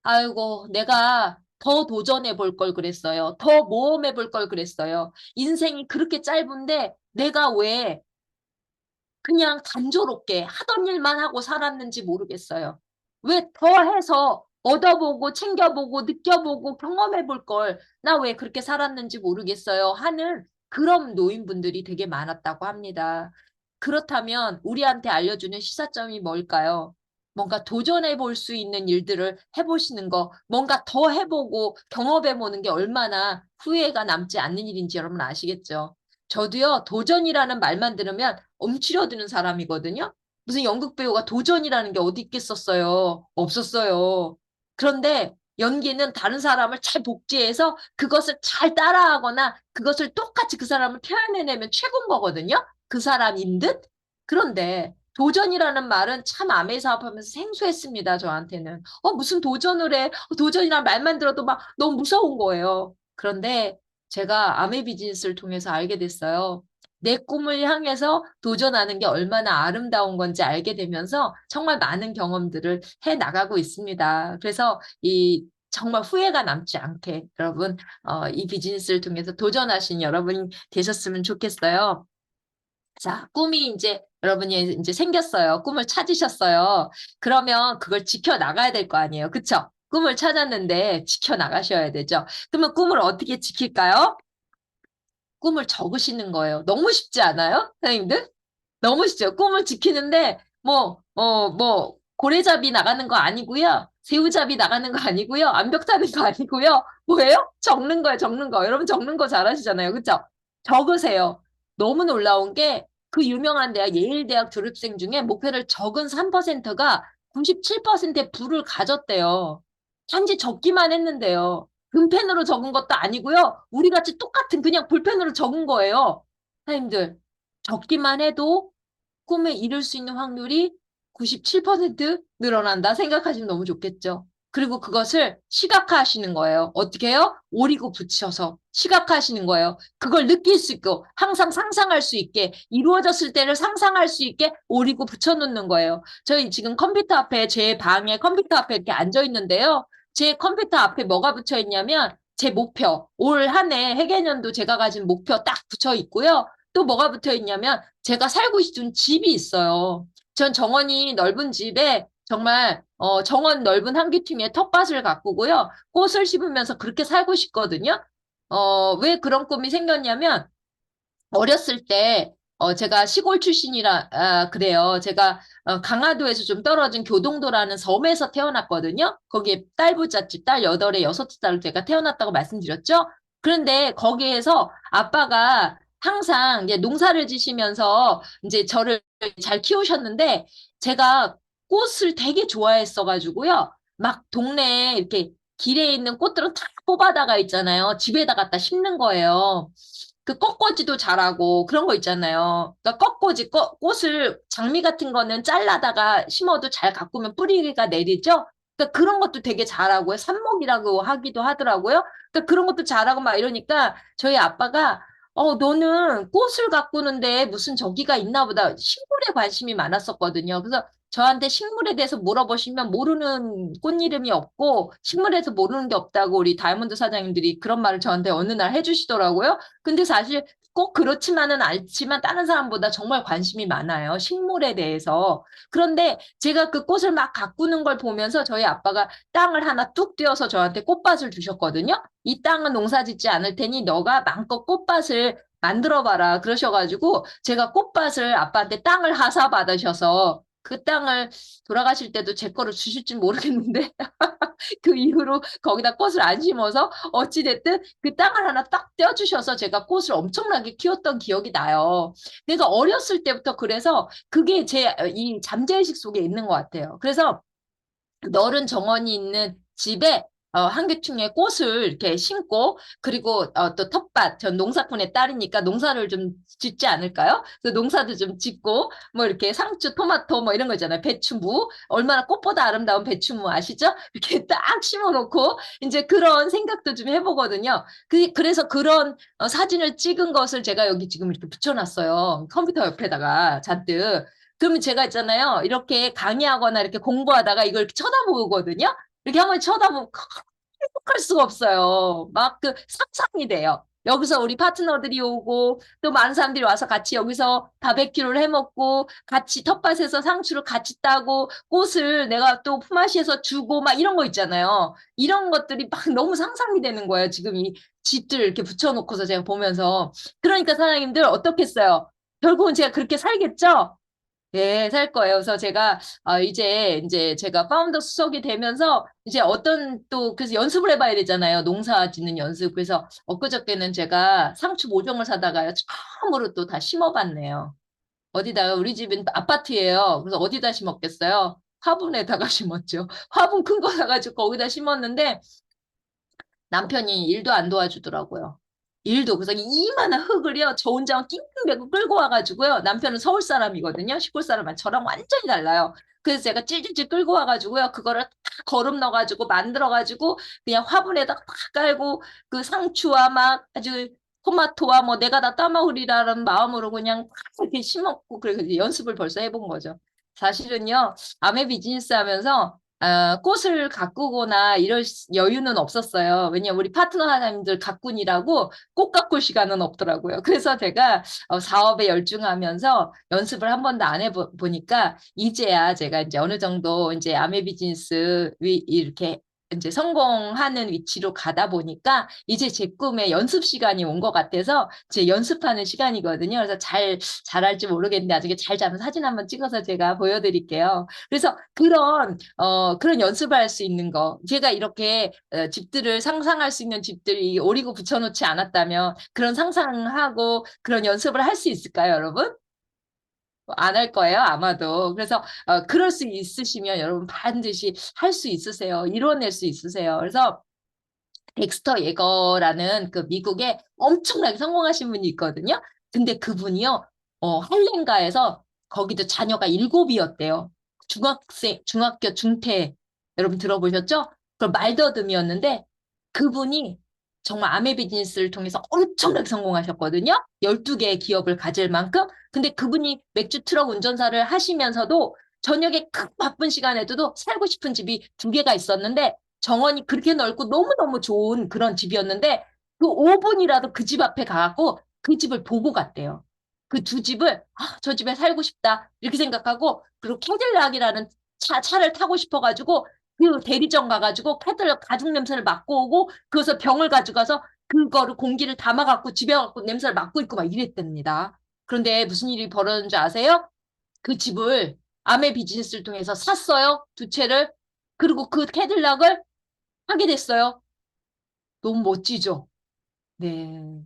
아이고, 내가 더 도전해 볼 걸 그랬어요. 더 모험해 볼 걸 그랬어요. 인생이 그렇게 짧은데, 내가 왜 그냥 단조롭게 하던 일만 하고 살았는지 모르겠어요. 왜 더 해서 얻어보고 챙겨보고 느껴보고 경험해 볼 걸, 나 왜 그렇게 살았는지 모르겠어요 하는 그런 노인분들이 되게 많았다고 합니다. 그렇다면 우리한테 알려주는 시사점이 뭘까요? 뭔가 도전해 볼 수 있는 일들을 해보시는 거, 뭔가 더 해보고 경험해 보는 게 얼마나 후회가 남지 않는 일인지 여러분 아시겠죠? 저도요, 도전이라는 말만 들으면 움츠려드는 사람이거든요. 무슨 연극 배우가 도전이라는 게 어디 있겠었어요? 없었어요. 그런데 연기는 다른 사람을 잘 복제해서 그것을 잘 따라하거나 그것을 똑같이 그 사람을 표현해내면 최고인 거거든요. 그 사람인 듯? 그런데 도전이라는 말은 참 암의 사업하면서 생소했습니다, 저한테는. 무슨 도전을 해? 도전이란 말만 들어도 막 너무 무서운 거예요. 그런데 제가 아메 비즈니스를 통해서 알게 됐어요. 내 꿈을 향해서 도전하는 게 얼마나 아름다운 건지 알게 되면서 정말 많은 경험들을 해 나가고 있습니다. 그래서 이 정말 후회가 남지 않게 여러분 이 비즈니스를 통해서 도전하신 여러분이 되셨으면 좋겠어요. 자, 꿈이 이제 여러분이 이제 생겼어요. 꿈을 찾으셨어요. 그러면 그걸 지켜 나가야 될 거 아니에요. 그쵸? 꿈을 찾았는데 지켜 나가셔야 되죠. 그러면 꿈을 어떻게 지킬까요? 꿈을 적으시는 거예요. 너무 쉽지 않아요? 선생님들? 너무 쉽죠? 꿈을 지키는데, 고래잡이 나가는 거 아니고요. 새우잡이 나가는 거 아니고요. 암벽 타는 거 아니고요. 뭐예요? 적는 거예요, 적는 거. 여러분 적는 거 잘하시잖아요. 그쵸? 적으세요. 너무 놀라운 게 그 유명한 대학, 예일대학 졸업생 중에 목표를 적은 3%가 97%의 부를 가졌대요. 단지 적기만 했는데요. 금펜으로 적은 것도 아니고요. 우리 같이 똑같은 그냥 볼펜으로 적은 거예요. 선생님들, 적기만 해도 꿈에 이룰 수 있는 확률이 97% 늘어난다 생각하시면 너무 좋겠죠. 그리고 그것을 시각화하시는 거예요. 어떻게 해요? 오리고 붙여서 시각화하시는 거예요. 그걸 느낄 수 있고 항상 상상할 수 있게 이루어졌을 때를 상상할 수 있게 오리고 붙여놓는 거예요. 저희 지금 컴퓨터 앞에 제 방에 컴퓨터 앞에 이렇게 앉아 있는데요. 제 컴퓨터 앞에 뭐가 붙여 있냐면 제 목표, 올 한 해 회계년도 제가 가진 목표 딱 붙여 있고요. 또 뭐가 붙어 있냐면 제가 살고 있는 집이 있어요. 전 정원이 넓은 집에 정말 정원 넓은 한 귀퉁이에 텃밭을 가꾸고요. 꽃을 심으면서 그렇게 살고 싶거든요. 왜 그런 꿈이 생겼냐면 어렸을 때 제가 시골 출신이라 그래요. 제가 강화도에서 좀 떨어진 교동도라는 섬에서 태어났거든요. 거기에 딸부잣집 딸 여덟에 여섯 딸로 제가 태어났다고 말씀드렸죠. 그런데 거기에서 아빠가 항상 이제 농사를 지시면서 이제 저를 잘 키우셨는데 제가 꽃을 되게 좋아했어가지고요. 막 동네에 이렇게 길에 있는 꽃들은 다 뽑아다가 있잖아요. 집에다 갖다 심는 거예요. 그 꺾꽂이도 잘하고 그런 거 있잖아요. 그러니까 꺾꽂이, 꽃을 장미 같은 거는 잘라다가 심어도 잘 가꾸면 뿌리가 내리죠. 그러니까 그런 것도 되게 잘하고요. 삽목이라고 하기도 하더라고요. 그러니까 그런 것도 잘하고 막 이러니까 저희 아빠가 너는 꽃을 가꾸는데 무슨 저기가 있나 보다. 식물에 관심이 많았었거든요. 그래서 저한테 식물에 대해서 물어보시면 모르는 꽃 이름이 없고 식물에서 모르는 게 없다고 우리 다이아몬드 사장님들이 그런 말을 저한테 어느 날 해주시더라고요. 근데 사실 꼭 그렇지만은 않지만 다른 사람보다 정말 관심이 많아요. 식물에 대해서. 그런데 제가 그 꽃을 막 가꾸는 걸 보면서 저희 아빠가 땅을 하나 뚝 띄어서 저한테 꽃밭을 주셨거든요. 이 땅은 농사 짓지 않을 테니 너가 마음껏 꽃밭을 만들어 봐라. 그러셔가지고 제가 꽃밭을 아빠한테 땅을 하사 받으셔서 그 땅을 돌아가실 때도 제 거를 주실지 모르겠는데 그 이후로 거기다 꽃을 안 심어서 어찌됐든 그 땅을 하나 딱 떼어주셔서 제가 꽃을 엄청나게 키웠던 기억이 나요. 그래서 어렸을 때부터 그래서 그게 제 이 잠재의식 속에 있는 것 같아요. 그래서 너른 정원이 있는 집에 한겨충에 꽃을 이렇게 심고 그리고 또 텃밭 전 농사꾼의 딸이니까 농사를 좀 짓지 않을까요? 그래서 농사도 좀 짓고 뭐 이렇게 상추, 토마토 뭐 이런 거 있잖아요. 배추무 얼마나 꽃보다 아름다운 배추무 아시죠? 이렇게 딱 심어놓고 이제 그런 생각도 좀 해보거든요. 그래서 그런 사진을 찍은 것을 제가 여기 지금 이렇게 붙여놨어요. 컴퓨터 옆에다가 잔뜩. 그러면 제가 있잖아요. 이렇게 강의하거나 이렇게 공부하다가 이걸 이렇게 쳐다보거든요. 이렇게 한번 쳐다보면 행복할 수가 없어요. 막 그 상상이 돼요. 여기서 우리 파트너들이 오고 또 많은 사람들이 와서 같이 여기서 바베큐를 해 먹고 같이 텃밭에서 상추를 같이 따고 꽃을 내가 또 품앗이해서 주고 막 이런 거 있잖아요. 이런 것들이 막 너무 상상이 되는 거예요. 지금 이 집들 이렇게 붙여놓고서 제가 보면서. 그러니까 사장님들 어떻겠어요? 결국은 제가 그렇게 살겠죠? 네, 살 거예요. 그래서 제가 이제 제가 파운더 수석이 되면서 이제 어떤 또 그래서 연습을 해봐야 되잖아요. 농사 짓는 연습. 그래서 엊그저께는 제가 상추 모종을 사다가요. 처음으로 또 다 심어봤네요. 어디다가 우리 집은 아파트예요. 그래서 어디다 심었겠어요? 화분에다가 심었죠. 화분 큰 거 사가지고 거기다 심었는데 남편이 일도 안 도와주더라고요. 일도. 그래서 이만한 흙을요, 저 혼자 낑낑 메고 끌고 와가지고요. 남편은 서울 사람이거든요. 시골 사람은 저랑 완전히 달라요. 그래서 제가 찔찔찔 끌고 와가지고요. 그거를 다 거름 넣어가지고 만들어가지고 그냥 화분에다 딱 깔고 그 상추와 막 아주 토마토와 뭐 내가 다 따먹으리라는 마음으로 그냥 딱 이렇게 심었고 그래서 이제 연습을 벌써 해본 거죠. 사실은요, 아메 비즈니스 하면서 꽃을 가꾸거나 이럴 여유는 없었어요. 왜냐면 우리 파트너 사장님들 가꾼이라고 꽃 가꿀 시간은 없더라고요. 그래서 제가 사업에 열중하면서 연습을 한 번도 안 해보니까 이제야 제가 이제 어느 정도 이제 아메 비즈니스 이렇게 이제 성공하는 위치로 가다 보니까 이제 제 꿈에 연습 시간이 온 것 같아서 제 연습하는 시간이거든요. 그래서 잘할지 모르겠는데 나중에 잘 자면 사진 한번 찍어서 제가 보여드릴게요. 그래서 그런 연습을 할 수 있는 거. 제가 이렇게 집들을 상상할 수 있는 집들이 오리고 붙여놓지 않았다면 그런 상상하고 그런 연습을 할 수 있을까요, 여러분? 안 할 거예요, 아마도. 그래서 그럴 수 있으시면 여러분 반드시 할 수 있으세요. 이뤄낼 수 있으세요. 그래서 덱스터 예거라는 그 미국에 엄청나게 성공하신 분이 있거든요. 근데 그분이요, 할렘가에서 거기도 자녀가 7이었대요. 중학교 중퇴, 여러분 들어보셨죠? 그럼 말더듬이었는데 그분이 정말 아메 비즈니스를 통해서 엄청나게 성공하셨거든요. 12개의 기업을 가질 만큼. 근데 그분이 맥주 트럭 운전사를 하시면서도 저녁에 큰 바쁜 시간에도 살고 싶은 집이 2개가 있었는데 정원이 그렇게 넓고 너무너무 좋은 그런 집이었는데 그 5분이라도 그 집 앞에 가갖고 그 집을 보고 갔대요. 그 두 집을 저 집에 살고 싶다 이렇게 생각하고 그리고 캐딜락이라는 차를 타고 싶어가지고 그 대리점 가가지고 캐딜락 가죽 냄새를 맡고 오고 그래서 병을 가져가서 그거를 공기를 담아갖고 집에 갖고 냄새를 맡고 있고 막 이랬답니다. 그런데 무슨 일이 벌어졌는지 아세요? 그 집을 아메 비즈니스를 통해서 샀어요. 2채를. 그리고 그 캐딜락을 하게 됐어요. 너무 멋지죠? 네.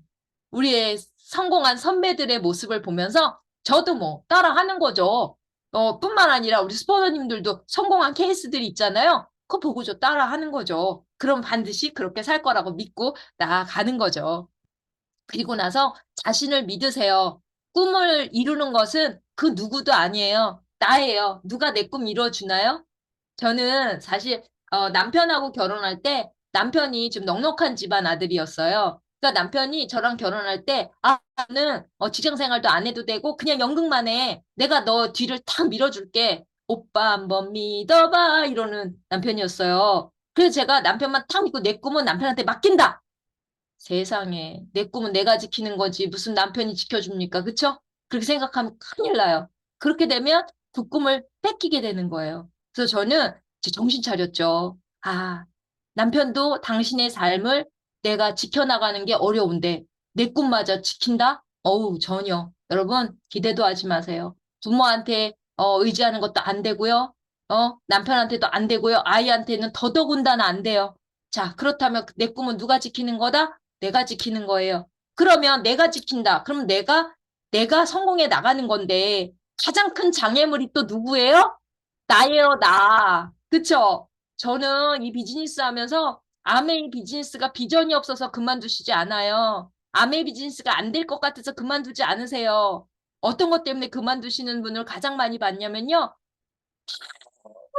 우리의 성공한 선배들의 모습을 보면서 저도 뭐 따라하는 거죠. 뿐만 아니라 우리 스포너님들도 성공한 케이스들이 있잖아요. 그거 보고 저 따라하는 거죠. 그럼 반드시 그렇게 살 거라고 믿고 나아가는 거죠. 그리고 나서 자신을 믿으세요. 꿈을 이루는 것은 그 누구도 아니에요. 나예요. 누가 내 꿈 이루어주나요? 저는 사실 남편하고 결혼할 때 남편이 좀 넉넉한 집안 아들이었어요. 그러니까 남편이 저랑 결혼할 때 나는 직장 생활도 안 해도 되고 그냥 연극만 해. 내가 너 뒤를 탁 밀어줄게. 오빠 한번 믿어봐 이러는 남편이었어요. 그래서 제가 남편만 탁 믿고 내 꿈은 남편한테 맡긴다. 세상에, 내 꿈은 내가 지키는 거지. 무슨 남편이 지켜줍니까? 그쵸? 그렇게 생각하면 큰일 나요. 그렇게 되면 그 꿈을 뺏기게 되는 거예요. 그래서 저는 이제 정신 차렸죠. 아, 남편도 당신의 삶을 내가 지켜나가는 게 어려운데 내 꿈마저 지킨다? 어우, 전혀. 여러분, 기대도 하지 마세요. 부모한테 의지하는 것도 안 되고요. 남편한테도 안 되고요. 아이한테는 더더군다나 안 돼요. 자, 그렇다면 내 꿈은 누가 지키는 거다? 내가 지키는 거예요. 그러면 내가 지킨다. 그럼 내가 성공해 나가는 건데 가장 큰 장애물이 또 누구예요? 나예요, 나. 그쵸? 저는 이 비즈니스 하면서 아메이 비즈니스가 비전이 없어서 그만두시지 않아요. 아메이 비즈니스가 안 될 것 같아서 그만두지 않으세요. 어떤 것 때문에 그만두시는 분을 가장 많이 봤냐면요.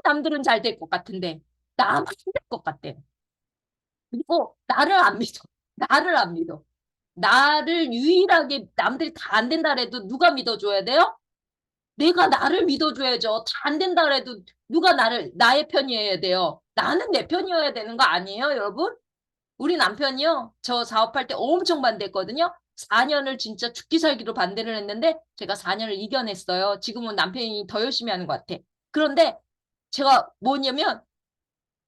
남들은 잘 될 것 같은데 나만 힘들 것 같대. 그리고 나를 안 믿어. 나를 안 믿어. 나를 유일하게 남들이 다 안 된다 해도 누가 믿어줘야 돼요? 내가 나를 믿어줘야죠. 다 안 된다 그래도 누가 나의 편이어야 돼요. 나는 내 편이어야 되는 거 아니에요, 여러분? 우리 남편이요. 저 사업할 때 엄청 반대했거든요. 4년을 진짜 죽기 살기로 반대를 했는데 제가 4년을 이겨냈어요. 지금은 남편이 더 열심히 하는 것 같아. 그런데 제가 뭐냐면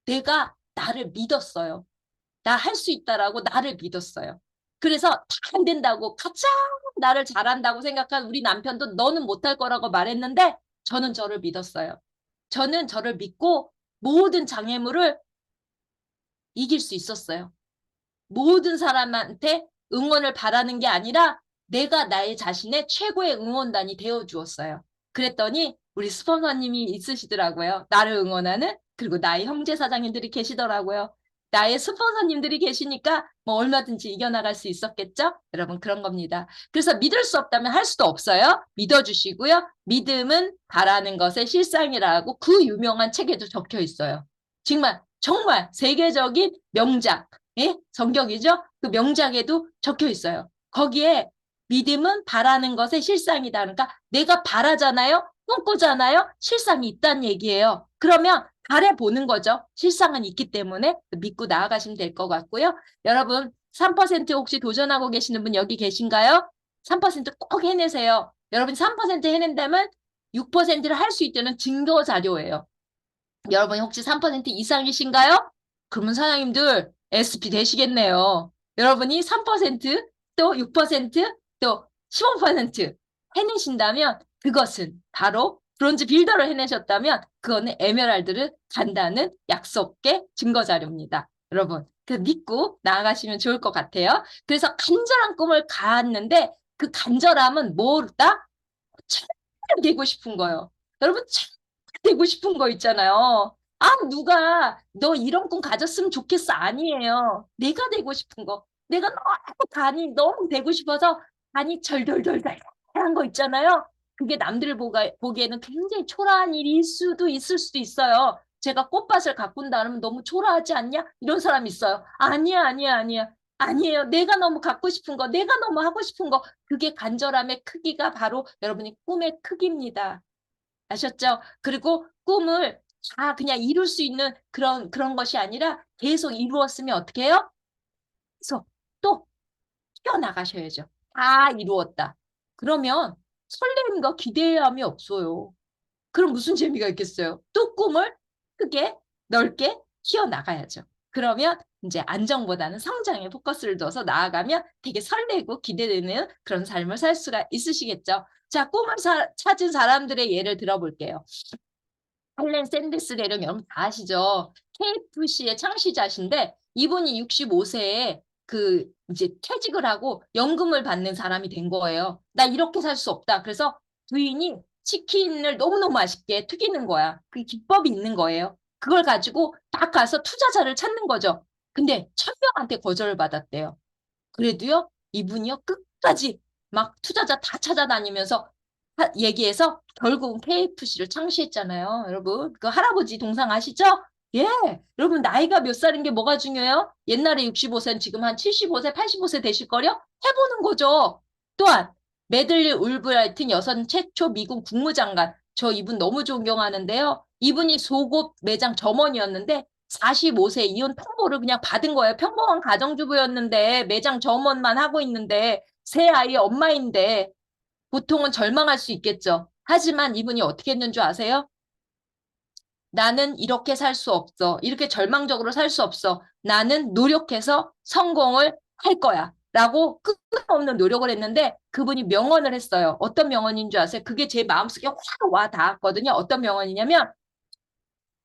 내가 나를 믿었어요. 나 할 수 있다라고 나를 믿었어요. 그래서 다 안 된다고 가장 나를 잘한다고 생각한 우리 남편도 너는 못할 거라고 말했는데 저는 저를 믿었어요. 저는 저를 믿고 모든 장애물을 이길 수 있었어요. 모든 사람한테 응원을 바라는 게 아니라 내가 나의 자신의 최고의 응원단이 되어 주었어요. 그랬더니 우리 스폰서님이 있으시더라고요. 나를 응원하는 그리고 나의 형제 사장님들이 계시더라고요. 나의 스폰서님들이 계시니까 뭐 얼마든지 이겨나갈 수 있었겠죠? 여러분 그런 겁니다. 그래서 믿을 수 없다면 할 수도 없어요. 믿어주시고요. 믿음은 바라는 것의 실상이라고 그 유명한 책에도 적혀 있어요. 정말 정말 세계적인 명작. 예? 성경이죠? 그 명작에도 적혀 있어요. 거기에 믿음은 바라는 것의 실상이다. 그러니까 내가 바라잖아요? 꿈꾸잖아요? 실상이 있다는 얘기예요. 그러면 바라보는 거죠. 실상은 있기 때문에 믿고 나아가시면 될 것 같고요. 여러분 3% 혹시 도전하고 계시는 분 여기 계신가요? 3%꼭 해내세요. 여러분 3% 해낸다면 6%를 할 수 있다는 증거 자료예요. 여러분이 혹시 3% 이상이신가요? 그러면 사장님들 SP 되시겠네요. 여러분이 3%또 6%또 15% 해내신다면 그것은 바로 브론즈 빌더를 해내셨다면 그거는 에메랄드를 간다는 약속의 증거 자료입니다. 여러분 그 믿고 나아가시면 좋을 것 같아요. 그래서 간절한 꿈을 갖는데 그 간절함은 뭐다? 참 되고 싶은 거예요. 여러분 참 되고 싶은 거 있잖아요. 아, 누가 너 이런 꿈 가졌으면 좋겠어. 아니에요. 내가 되고 싶은 거. 내가 너무 간이 너무 되고 싶어서 간이 절절절절한 거 있잖아요. 그게 남들 보기에는 굉장히 초라한 일일 수도 있을 수도 있어요. 제가 꽃밭을 가꾼다 그러면 너무 초라하지 않냐? 이런 사람 있어요. 아니야, 아니야, 아니야. 아니에요. 내가 너무 갖고 싶은 거, 내가 너무 하고 싶은 거, 그게 간절함의 크기가 바로 여러분의 꿈의 크기입니다. 아셨죠? 그리고 꿈을 다 그냥 이룰 수 있는 그런 것이 아니라 계속 이루었으면 어떻게 해요? 계속 또 뛰어나가셔야죠. 다 이루었다. 그러면 설렘과 기대감이 없어요. 그럼 무슨 재미가 있겠어요? 또 꿈을 크게 넓게 키워나가야죠. 그러면 이제 안정보다는 성장에 포커스를 둬서 나아가면 되게 설레고 기대되는 그런 삶을 살 수가 있으시겠죠. 자, 꿈을 찾은 사람들의 예를 들어볼게요. 헬렌 샌디스레를 여러분 다 아시죠? KFC의 창시자신데 이분이 65세에 그 이제 퇴직을 하고 연금을 받는 사람이 된 거예요. 나 이렇게 살 수 없다. 그래서 부인이 치킨을 너무너무 맛있게 튀기는 거야. 그 기법이 있는 거예요. 그걸 가지고 딱 가서 투자자를 찾는 거죠. 근데 1,000명한테 거절을 받았대요. 그래도요, 이분이요, 끝까지 막 투자자 다 찾아다니면서 얘기해서 결국은 KFC를 창시했잖아요. 여러분, 그 할아버지 동상 아시죠? 예, 여러분 나이가 몇 살인 게 뭐가 중요해요? 옛날에 65세는 지금 한 75세, 85세 되실걸요? 해보는 거죠. 또한 메들리 울브라이튼 여성 최초 미국 국무장관. 저 이분 너무 존경하는데요. 이분이 속옷 매장 점원이었는데 45세 이혼 통보를 그냥 받은 거예요. 평범한 가정주부였는데 매장 점원만 하고 있는데 새 아이의 엄마인데 보통은 절망할 수 있겠죠. 하지만 이분이 어떻게 했는 줄 아세요? 나는 이렇게 살 수 없어. 이렇게 절망적으로 살 수 없어. 나는 노력해서 성공을 할 거야. 라고 끊임없는 노력을 했는데 그분이 명언을 했어요. 어떤 명언인 줄 아세요? 그게 제 마음속에 확 와 닿았거든요. 어떤 명언이냐면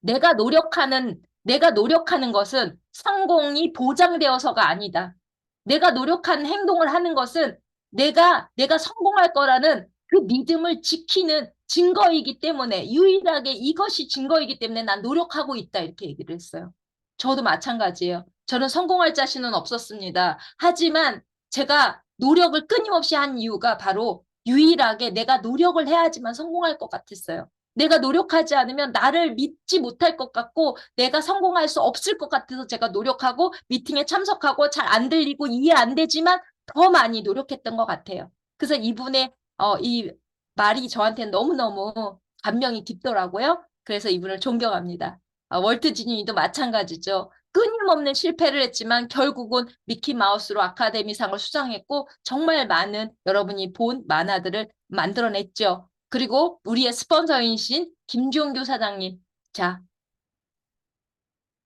내가 노력하는 것은 성공이 보장되어서가 아니다. 내가 노력한 행동을 하는 것은 내가 성공할 거라는 그 믿음을 지키는 증거이기 때문에, 유일하게 이것이 증거이기 때문에 난 노력하고 있다. 이렇게 얘기를 했어요. 저도 마찬가지예요. 저는 성공할 자신은 없었습니다. 하지만 제가 노력을 끊임없이 한 이유가 바로 유일하게 내가 노력을 해야지만 성공할 것 같았어요. 내가 노력하지 않으면 나를 믿지 못할 것 같고 내가 성공할 수 없을 것 같아서 제가 노력하고 미팅에 참석하고 잘 안 들리고 이해 안 되지만 더 많이 노력했던 것 같아요. 그래서 이분의 이 말이 저한테는 너무너무 감명이 깊더라고요. 그래서 이분을 존경합니다. 월트 디즈니도 마찬가지죠. 끊임없는 실패를 했지만 결국은 미키 마우스로 아카데미상을 수상했고 정말 많은 여러분이 본 만화들을 만들어냈죠. 그리고 우리의 스폰서이신 김종규 사장님. 자,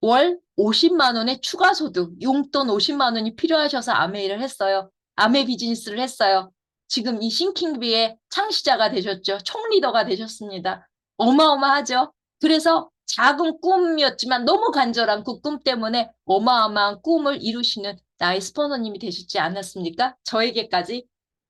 월 50만 원의 추가 소득, 용돈 50만 원이 필요하셔서 아메이를 했어요. 아메 비즈니스를 했어요. 지금 이 싱킹비의 창시자가 되셨죠. 총리더가 되셨습니다. 어마어마하죠. 그래서 작은 꿈이었지만 너무 간절한 그 꿈 때문에 어마어마한 꿈을 이루시는 나의 스폰서님이 되셨지 않았습니까? 저에게까지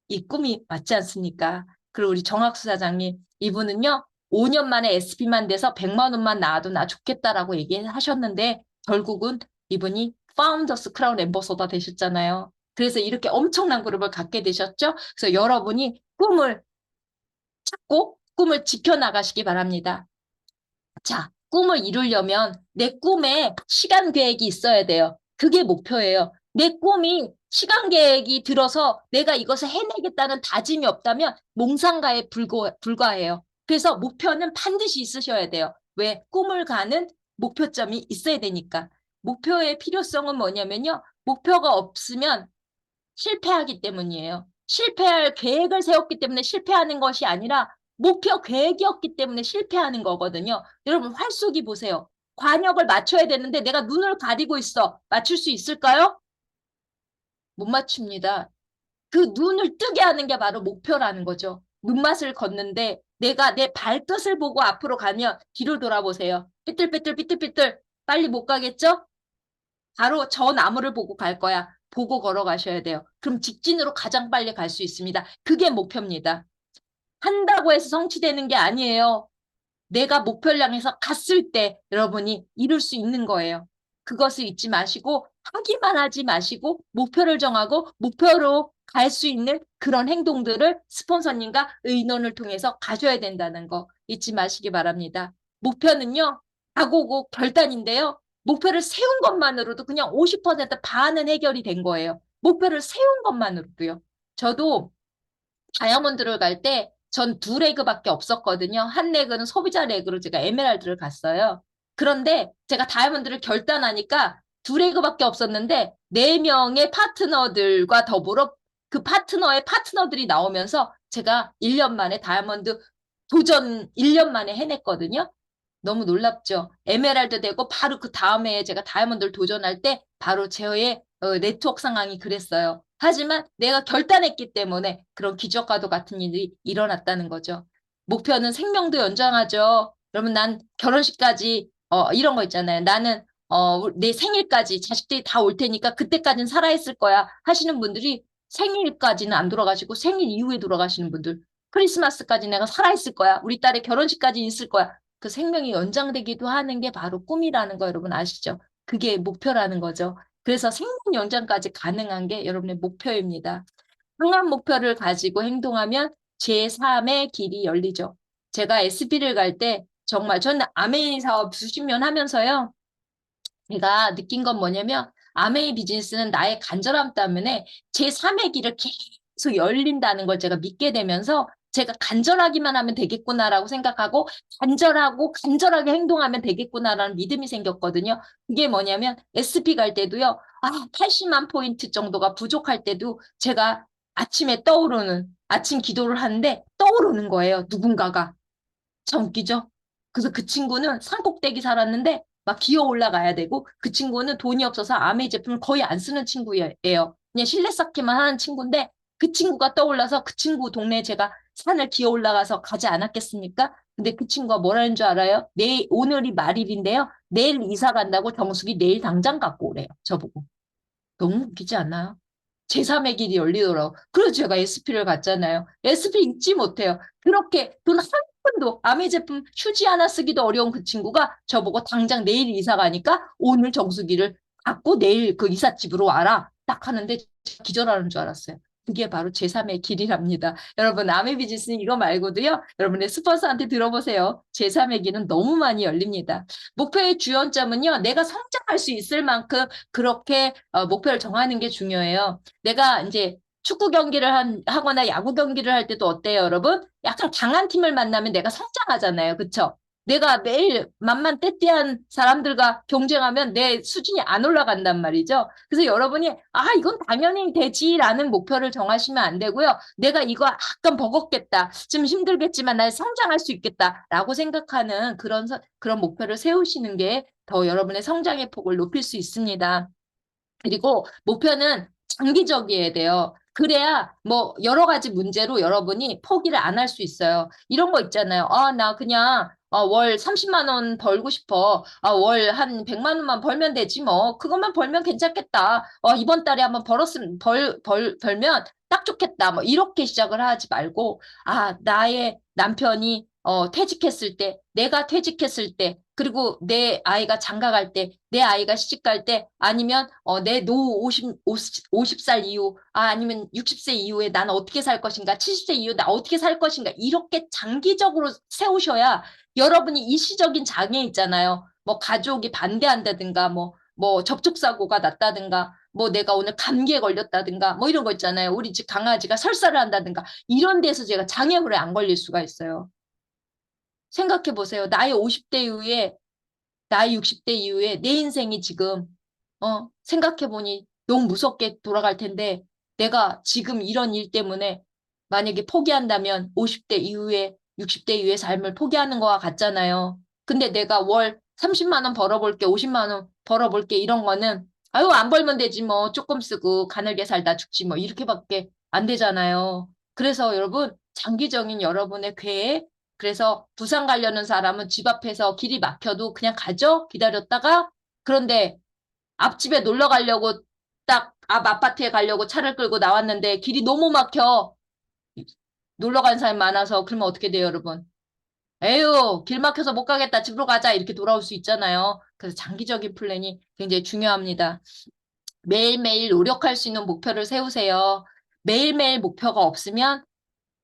이 꿈이 맞지 않습니까? 그리고 우리 정학수 사장님, 이분은요, 5년 만에 SP만 돼서 100만 원만 나와도 나 좋겠다라고 얘기하셨는데, 결국은 이분이 파운더스 크라운 앰버서더 되셨잖아요. 그래서 이렇게 엄청난 그룹을 갖게 되셨죠? 그래서 여러분이 꿈을 찾고 꿈을 지켜나가시기 바랍니다. 자, 꿈을 이루려면 내 꿈에 시간 계획이 있어야 돼요. 그게 목표예요. 내 꿈이 시간 계획이 들어서 내가 이것을 해내겠다는 다짐이 없다면 몽상가에 불과해요. 그래서 목표는 반드시 있으셔야 돼요. 왜? 꿈을 가는 목표점이 있어야 되니까. 목표의 필요성은 뭐냐면요. 목표가 없으면 실패하기 때문이에요. 실패할 계획을 세웠기 때문에 실패하는 것이 아니라 목표 계획이었기 때문에 실패하는 거거든요. 여러분 활쏘기 보세요. 관역을 맞춰야 되는데 내가 눈을 가리고 있어. 맞출 수 있을까요? 못 맞춥니다. 그 눈을 뜨게 하는 게 바로 목표라는 거죠. 눈맛을 걷는데 내가 내 발끝을 보고 앞으로 가면 뒤로 돌아보세요. 삐뚤삐뚤 삐뚤삐뚤 빨리 못 가겠죠? 바로 저 나무를 보고 갈 거야. 보고 걸어가셔야 돼요. 그럼 직진으로 가장 빨리 갈 수 있습니다. 그게 목표입니다. 한다고 해서 성취되는 게 아니에요. 내가 목표를 향해서 갔을 때 여러분이 이룰 수 있는 거예요. 그것을 잊지 마시고 하기만 하지 마시고 목표를 정하고 목표로 갈 수 있는 그런 행동들을 스폰서님과 의논을 통해서 가져야 된다는 거 잊지 마시기 바랍니다. 목표는요, 각오고 결단인데요. 목표를 세운 것만으로도 그냥 50% 반은 해결이 된 거예요. 목표를 세운 것만으로도요. 저도 다이아몬드를 갈 때 전 두 레그밖에 없었거든요. 한 레그는 소비자 레그로 제가 에메랄드를 갔어요. 그런데 제가 다이아몬드를 결단하니까 두 레그밖에 없었는데 네 명의 파트너들과 더불어 그 파트너의 파트너들이 나오면서 제가 1년 만에 다이아몬드 도전 1년 만에 해냈거든요. 너무 놀랍죠. 에메랄드 되고 바로 그 다음에 제가 다이아몬드를 도전할 때 바로 제의 네트워크 상황이 그랬어요. 하지만 내가 결단했기 때문에 그런 기적과도 같은 일이 일어났다는 거죠. 목표는 생명도 연장하죠. 그러면 난 결혼식까지 이런 거 있잖아요. 나는 내 생일까지 자식들이 다 올 테니까 그때까지는 살아있을 거야 하시는 분들이 생일까지는 안 돌아가시고 생일 이후에 돌아가시는 분들 크리스마스까지 내가 살아있을 거야. 우리 딸의 결혼식까지 있을 거야. 그 생명이 연장되기도 하는 게 바로 꿈이라는 거 여러분 아시죠? 그게 목표라는 거죠. 그래서 생명 연장까지 가능한 게 여러분의 목표입니다. 강한 목표를 가지고 행동하면 제3의 길이 열리죠. 제가 SB를 갈 때 정말 저는 아메이 사업 수십 년 하면서요. 제가 느낀 건 뭐냐면 아메이 비즈니스는 나의 간절함 때문에 제3의 길을 계속 열린다는 걸 제가 믿게 되면서 제가 간절하기만 하면 되겠구나라고 생각하고 간절하고 간절하게 행동하면 되겠구나라는 믿음이 생겼거든요. 그게 뭐냐면 SP 갈 때도요. 80만 포인트 정도가 부족할 때도 제가 아침에 떠오르는 아침 기도를 하는데 떠오르는 거예요. 누군가가. 참 웃기죠? 그래서 그 친구는 산꼭대기 살았는데 막 기어 올라가야 되고 그 친구는 돈이 없어서 아메이 제품을 거의 안 쓰는 친구예요. 그냥 실내 쌓기만 하는 친구인데 그 친구가 떠올라서 그 친구 동네에 제가 산을 기어 올라가서 가지 않았겠습니까? 근데 그 친구가 뭐라는 줄 알아요? 오늘이 말일인데요. 내일 이사 간다고 정수기 내일 당장 갖고 오래요. 저보고. 너무 웃기지 않나요? 제3의 길이 열리더라고. 그래서 제가 SP를 갔잖아요. SP 잊지 못해요. 그렇게 돈 한 푼도 아메 제품 휴지 하나 쓰기도 어려운 그 친구가 저보고 당장 내일 이사 가니까 오늘 정수기를 갖고 내일 그 이삿집으로 와라. 딱 하는데 기절하는 줄 알았어요. 그게 바로 제3의 길이랍니다. 여러분, 아메 비즈니스는 이거 말고도요. 여러분의 스폰서한테 들어보세요. 제3의 길은 너무 많이 열립니다. 목표의 주연점은요. 내가 성장할 수 있을 만큼 그렇게 목표를 정하는 게 중요해요. 내가 이제 축구 경기를 하거나 야구 경기를 할 때도 어때요, 여러분? 약간 강한 팀을 만나면 내가 성장하잖아요. 그쵸? 내가 매일 만만 떼떼한 사람들과 경쟁하면 내 수준이 안 올라간단 말이죠. 그래서 여러분이 이건 당연히 되지라는 목표를 정하시면 안 되고요. 내가 이거 약간 버겁겠다. 좀 힘들겠지만 나 성장할 수 있겠다라고 생각하는 그런 목표를 세우시는 게 더 여러분의 성장의 폭을 높일 수 있습니다. 그리고 목표는 장기적이어야 돼요. 그래야 뭐 여러 가지 문제로 여러분이 포기를 안 할 수 있어요. 이런 거 있잖아요. 나 그냥 월 30만 원 벌고 싶어. 월 한 100만 원만 벌면 되지 뭐. 그것만 벌면 괜찮겠다. 이번 달에 한번 벌면 딱 좋겠다. 뭐 이렇게 시작을 하지 말고 나의 남편이 퇴직했을 때, 내가 퇴직했을 때, 그리고 내 아이가 장가 갈 때, 내 아이가 시집 갈 때, 아니면 내 노후 50살 이후, 아니면 60세 이후에 나는 어떻게 살 것인가, 70세 이후 나 어떻게 살 것인가, 이렇게 장기적으로 세우셔야 여러분이 일시적인 장애 있잖아요. 뭐 가족이 반대한다든가, 뭐 접촉사고가 났다든가, 뭐 내가 오늘 감기에 걸렸다든가, 뭐 이런 거 있잖아요. 우리 집 강아지가 설사를 한다든가, 이런 데서 제가 장애물에 안 걸릴 수가 있어요. 생각해 보세요. 나이 60대 이후에 내 인생이 지금, 생각해 보니 너무 무섭게 돌아갈 텐데, 내가 지금 이런 일 때문에 만약에 포기한다면 50대 이후에, 60대 이후의 삶을 포기하는 거와 같잖아요. 근데 내가 월 30만 원 벌어볼게, 50만 원 벌어볼게, 이런 거는, 안 벌면 되지 뭐, 조금 쓰고 가늘게 살다 죽지 뭐, 이렇게밖에 안 되잖아요. 그래서 여러분, 장기적인 여러분의 계획, 그래서 부산 가려는 사람은 집 앞에서 길이 막혀도 그냥 가죠? 기다렸다가. 그런데 앞집에 놀러 가려고 딱 앞 아파트에 가려고 차를 끌고 나왔는데 길이 너무 막혀. 놀러 간 사람이 많아서 그러면 어떻게 돼요, 여러분? 에휴, 길 막혀서 못 가겠다. 집으로 가자. 이렇게 돌아올 수 있잖아요. 그래서 장기적인 플랜이 굉장히 중요합니다. 매일매일 노력할 수 있는 목표를 세우세요. 매일매일 목표가 없으면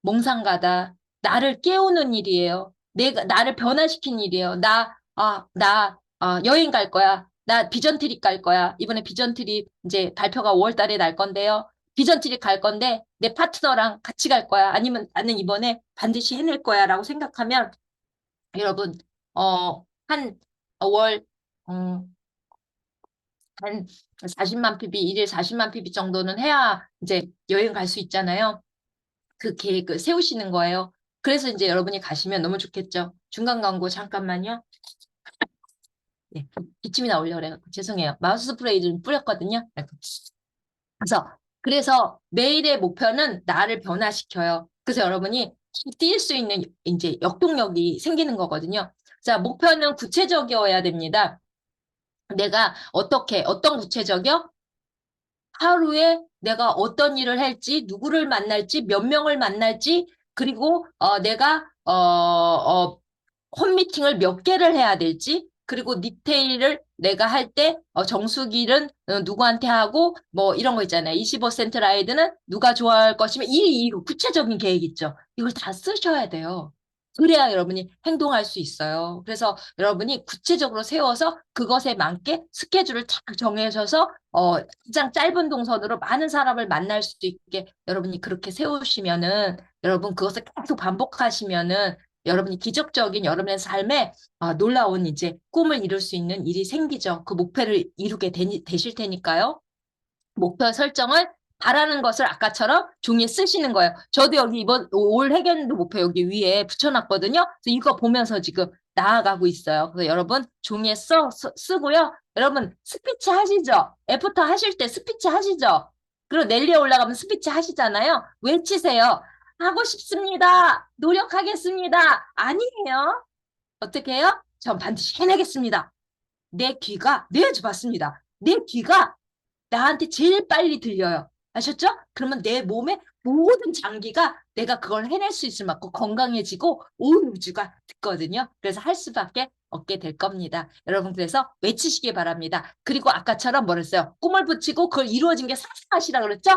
몽상가다. 나를 깨우는 일이에요. 나를 변화시킨 일이에요. 여행 갈 거야. 나 비전 트립 갈 거야. 이번에 비전 트립 이제 발표가 5월 달에 날 건데요. 비전 트립 갈 건데 내 파트너랑 같이 갈 거야. 아니면 나는 이번에 반드시 해낼 거야. 라고 생각하면 여러분, 한 월, 한 40만 PB, 일일 40만 PB 정도는 해야 이제 여행 갈 수 있잖아요. 그 계획을 세우시는 거예요. 그래서 이제 여러분이 가시면 너무 좋겠죠. 중간 광고 잠깐만요. 네, 기침이 나오려고 그래가지고 죄송해요. 마우스 스프레이 좀 뿌렸거든요. 그래서 매일의 목표는 나를 변화시켜요. 그래서 여러분이 뛸 수 있는 이제 역동력이 생기는 거거든요. 자, 목표는 구체적이어야 됩니다. 내가 어떤 구체적이요? 하루에 내가 어떤 일을 할지, 누구를 만날지, 몇 명을 만날지, 그리고 내가 홈미팅을 몇 개를 해야 될지, 그리고 디테일을 내가 할 때 정수기는 누구한테 하고 뭐 이런 거 있잖아요. 25센트 라이드는 누가 좋아할 것이면 이 구체적인 계획 있죠. 이걸 다 쓰셔야 돼요. 그래야 여러분이 행동할 수 있어요. 그래서 여러분이 구체적으로 세워서 그것에 맞게 스케줄을 딱 정해셔서 가장 짧은 동선으로 많은 사람을 만날 수 있게 여러분이 그렇게 세우시면은 여러분 그것을 계속 반복하시면은 여러분이 기적적인 여러분의 삶에 놀라운 이제 꿈을 이룰 수 있는 일이 생기죠. 그 목표를 이루게 되실 테니까요. 목표 설정을 바라는 것을 아까처럼 종이에 쓰시는 거예요. 저도 여기 이번 올 해견도 목표 여기 위에 붙여놨거든요. 그래서 이거 보면서 지금 나아가고 있어요. 그래서 여러분 종이에 쓰고요. 여러분 스피치 하시죠? 애프터 하실 때 스피치 하시죠? 그리고 랠리에 올라가면 스피치 하시잖아요. 외치세요. 하고 싶습니다. 노력하겠습니다. 아니에요. 어떻게 해요? 전 반드시 해내겠습니다. 내 귀가, 네, 맞습니다. 내 귀가 나한테 제일 빨리 들려요. 아셨죠? 그러면 내 몸의 모든 장기가 내가 그걸 해낼 수 있을 만큼 건강해지고 온 우주가 듣거든요. 그래서 할 수밖에 없게 될 겁니다. 여러분 그래서 외치시기 바랍니다. 그리고 아까처럼 뭐랬어요? 꿈을 붙이고 그걸 이루어진 게 상상하시라 그랬죠?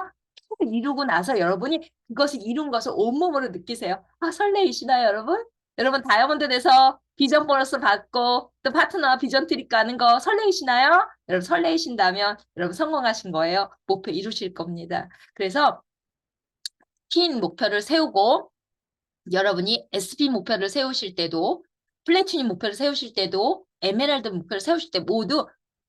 이루고 나서 여러분이 그것을 이룬 것을 온몸으로 느끼세요. 설레이시나요, 여러분? 여러분 다이아몬드 돼서 비전 보너스 받고 또 파트너와 비전 트립 가는 거 설레이시나요? 여러분 설레이신다면 여러분 성공하신 거예요. 목표 이루실 겁니다. 그래서 긴 목표를 세우고 여러분이 SP 목표를 세우실 때도 플래티늄 목표를 세우실 때도 에메랄드 목표를 세우실 때 모두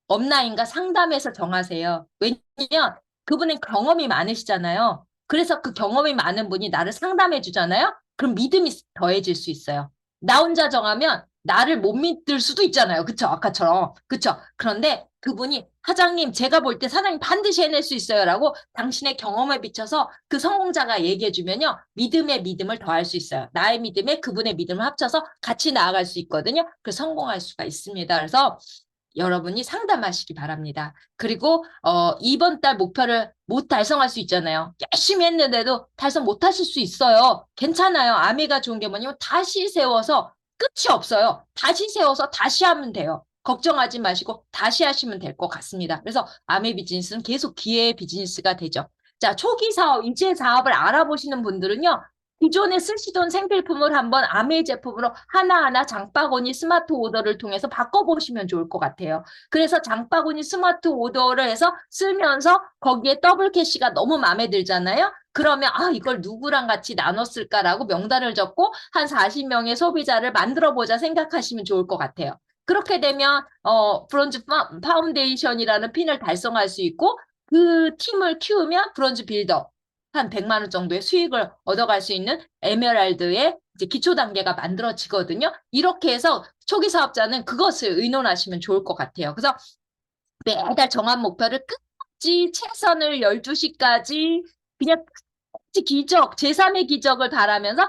업라인과 상담해서 정하세요. 왜냐면 그분은 경험이 많으시잖아요. 그래서 그 경험이 많은 분이 나를 상담해 주잖아요. 그럼 믿음이 더해질 수 있어요. 나 혼자 정하면 나를 못 믿을 수도 있잖아요. 그쵸? 아까처럼. 그쵸? 그런데 그분이 사장님, 제가 볼 때 사장님 반드시 해낼 수 있어요. 라고 당신의 경험에 비춰서 그 성공자가 얘기해 주면요. 믿음에 믿음을 더할 수 있어요. 나의 믿음에 그분의 믿음을 합쳐서 같이 나아갈 수 있거든요. 그 성공할 수가 있습니다. 그래서 여러분이 상담하시기 바랍니다. 그리고 이번 달 목표를 못 달성할 수 있잖아요. 열심히 했는데도 달성 못 하실 수 있어요. 괜찮아요. 아미가 좋은 게 뭐냐면 다시 세워서 끝이 없어요. 다시 세워서 다시 하면 돼요. 걱정하지 마시고 다시 하시면 될 것 같습니다. 그래서 아메 비즈니스는 계속 기회의 비즈니스가 되죠. 자, 초기 사업, 인체 사업을 알아보시는 분들은요. 기존에 쓰시던 생필품을 한번 아메 제품으로 하나하나 장바구니 스마트 오더를 통해서 바꿔보시면 좋을 것 같아요. 그래서 장바구니 스마트 오더를 해서 쓰면서 거기에 더블 캐시가 너무 마음에 들잖아요. 그러면 이걸 누구랑 같이 나눴을까라고 명단을 적고 한 40명의 소비자를 만들어 보자 생각하시면 좋을 것 같아요. 그렇게 되면 브론즈 파운데이션이라는 핀을 달성할 수 있고 그 팀을 키우면 브론즈 빌더 한 100만 원 정도의 수익을 얻어갈 수 있는 에메랄드의 이제 기초 단계가 만들어지거든요. 이렇게 해서 초기 사업자는 그것을 의논하시면 좋을 것 같아요. 그래서 매달 정한 목표를 끝까지 최선을 12시까지 그냥 끝까지 기적, 제3의 기적을 바라면서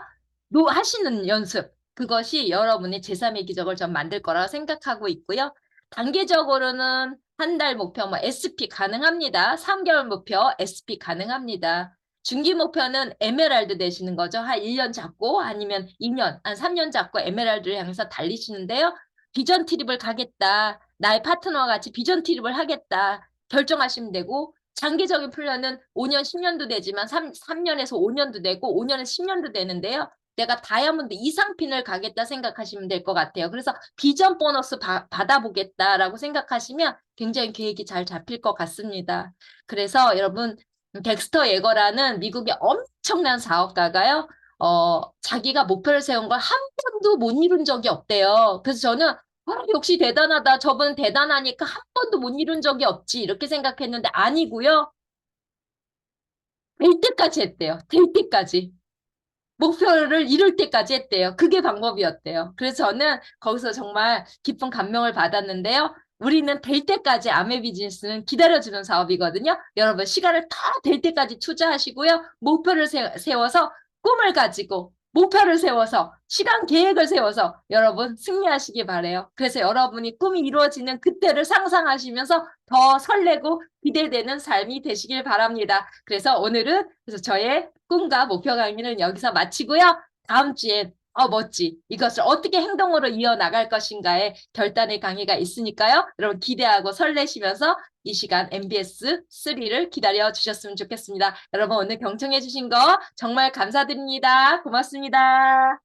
하시는 연습. 그것이 여러분의 제3의 기적을 전 만들 거라고 생각하고 있고요. 단계적으로는 한 달 목표, SP 가능합니다. 3개월 목표, SP 가능합니다. 중기 목표는 에메랄드 되시는 거죠. 한 1년 잡고 아니면 2년, 한 3년 잡고 에메랄드를 향해서 달리시는데요. 비전 트립을 가겠다. 나의 파트너와 같이 비전 트립을 하겠다. 결정하시면 되고 장기적인 플랜은 5년, 10년도 되지만 3년에서 5년도 되고 5년에서 10년도 되는데요. 내가 다이아몬드 이상 핀을 가겠다 생각하시면 될 것 같아요. 그래서 비전 보너스 받아보겠다라고 생각하시면 굉장히 계획이 잘 잡힐 것 같습니다. 그래서 여러분 덱스터 예거라는 미국의 엄청난 사업가가요. 자기가 목표를 세운 걸 한 번도 못 이룬 적이 없대요. 그래서 저는 역시 대단하다. 저분 대단하니까 한 번도 못 이룬 적이 없지. 이렇게 생각했는데 아니고요. 될 때까지 했대요. 될 때까지. 목표를 이룰 때까지 했대요. 그게 방법이었대요. 그래서 저는 거기서 정말 깊은 감명을 받았는데요. 우리는 될 때까지 아메 비즈니스는 기다려주는 사업이거든요. 여러분 시간을 다 될 때까지 투자하시고요. 목표를 세워서 꿈을 가지고 목표를 세워서 시간 계획을 세워서 여러분 승리하시기 바래요. 그래서 여러분이 꿈이 이루어지는 그때를 상상하시면서 더 설레고 기대되는 삶이 되시길 바랍니다. 그래서 오늘은 저의 꿈과 목표 강의는 여기서 마치고요. 다음 주엔 멋지. 이것을 어떻게 행동으로 이어나갈 것인가에 결단의 강의가 있으니까요. 여러분 기대하고 설레시면서 이 시간 MBS 3를 기다려 주셨으면 좋겠습니다. 여러분 오늘 경청해 주신 거 정말 감사드립니다. 고맙습니다.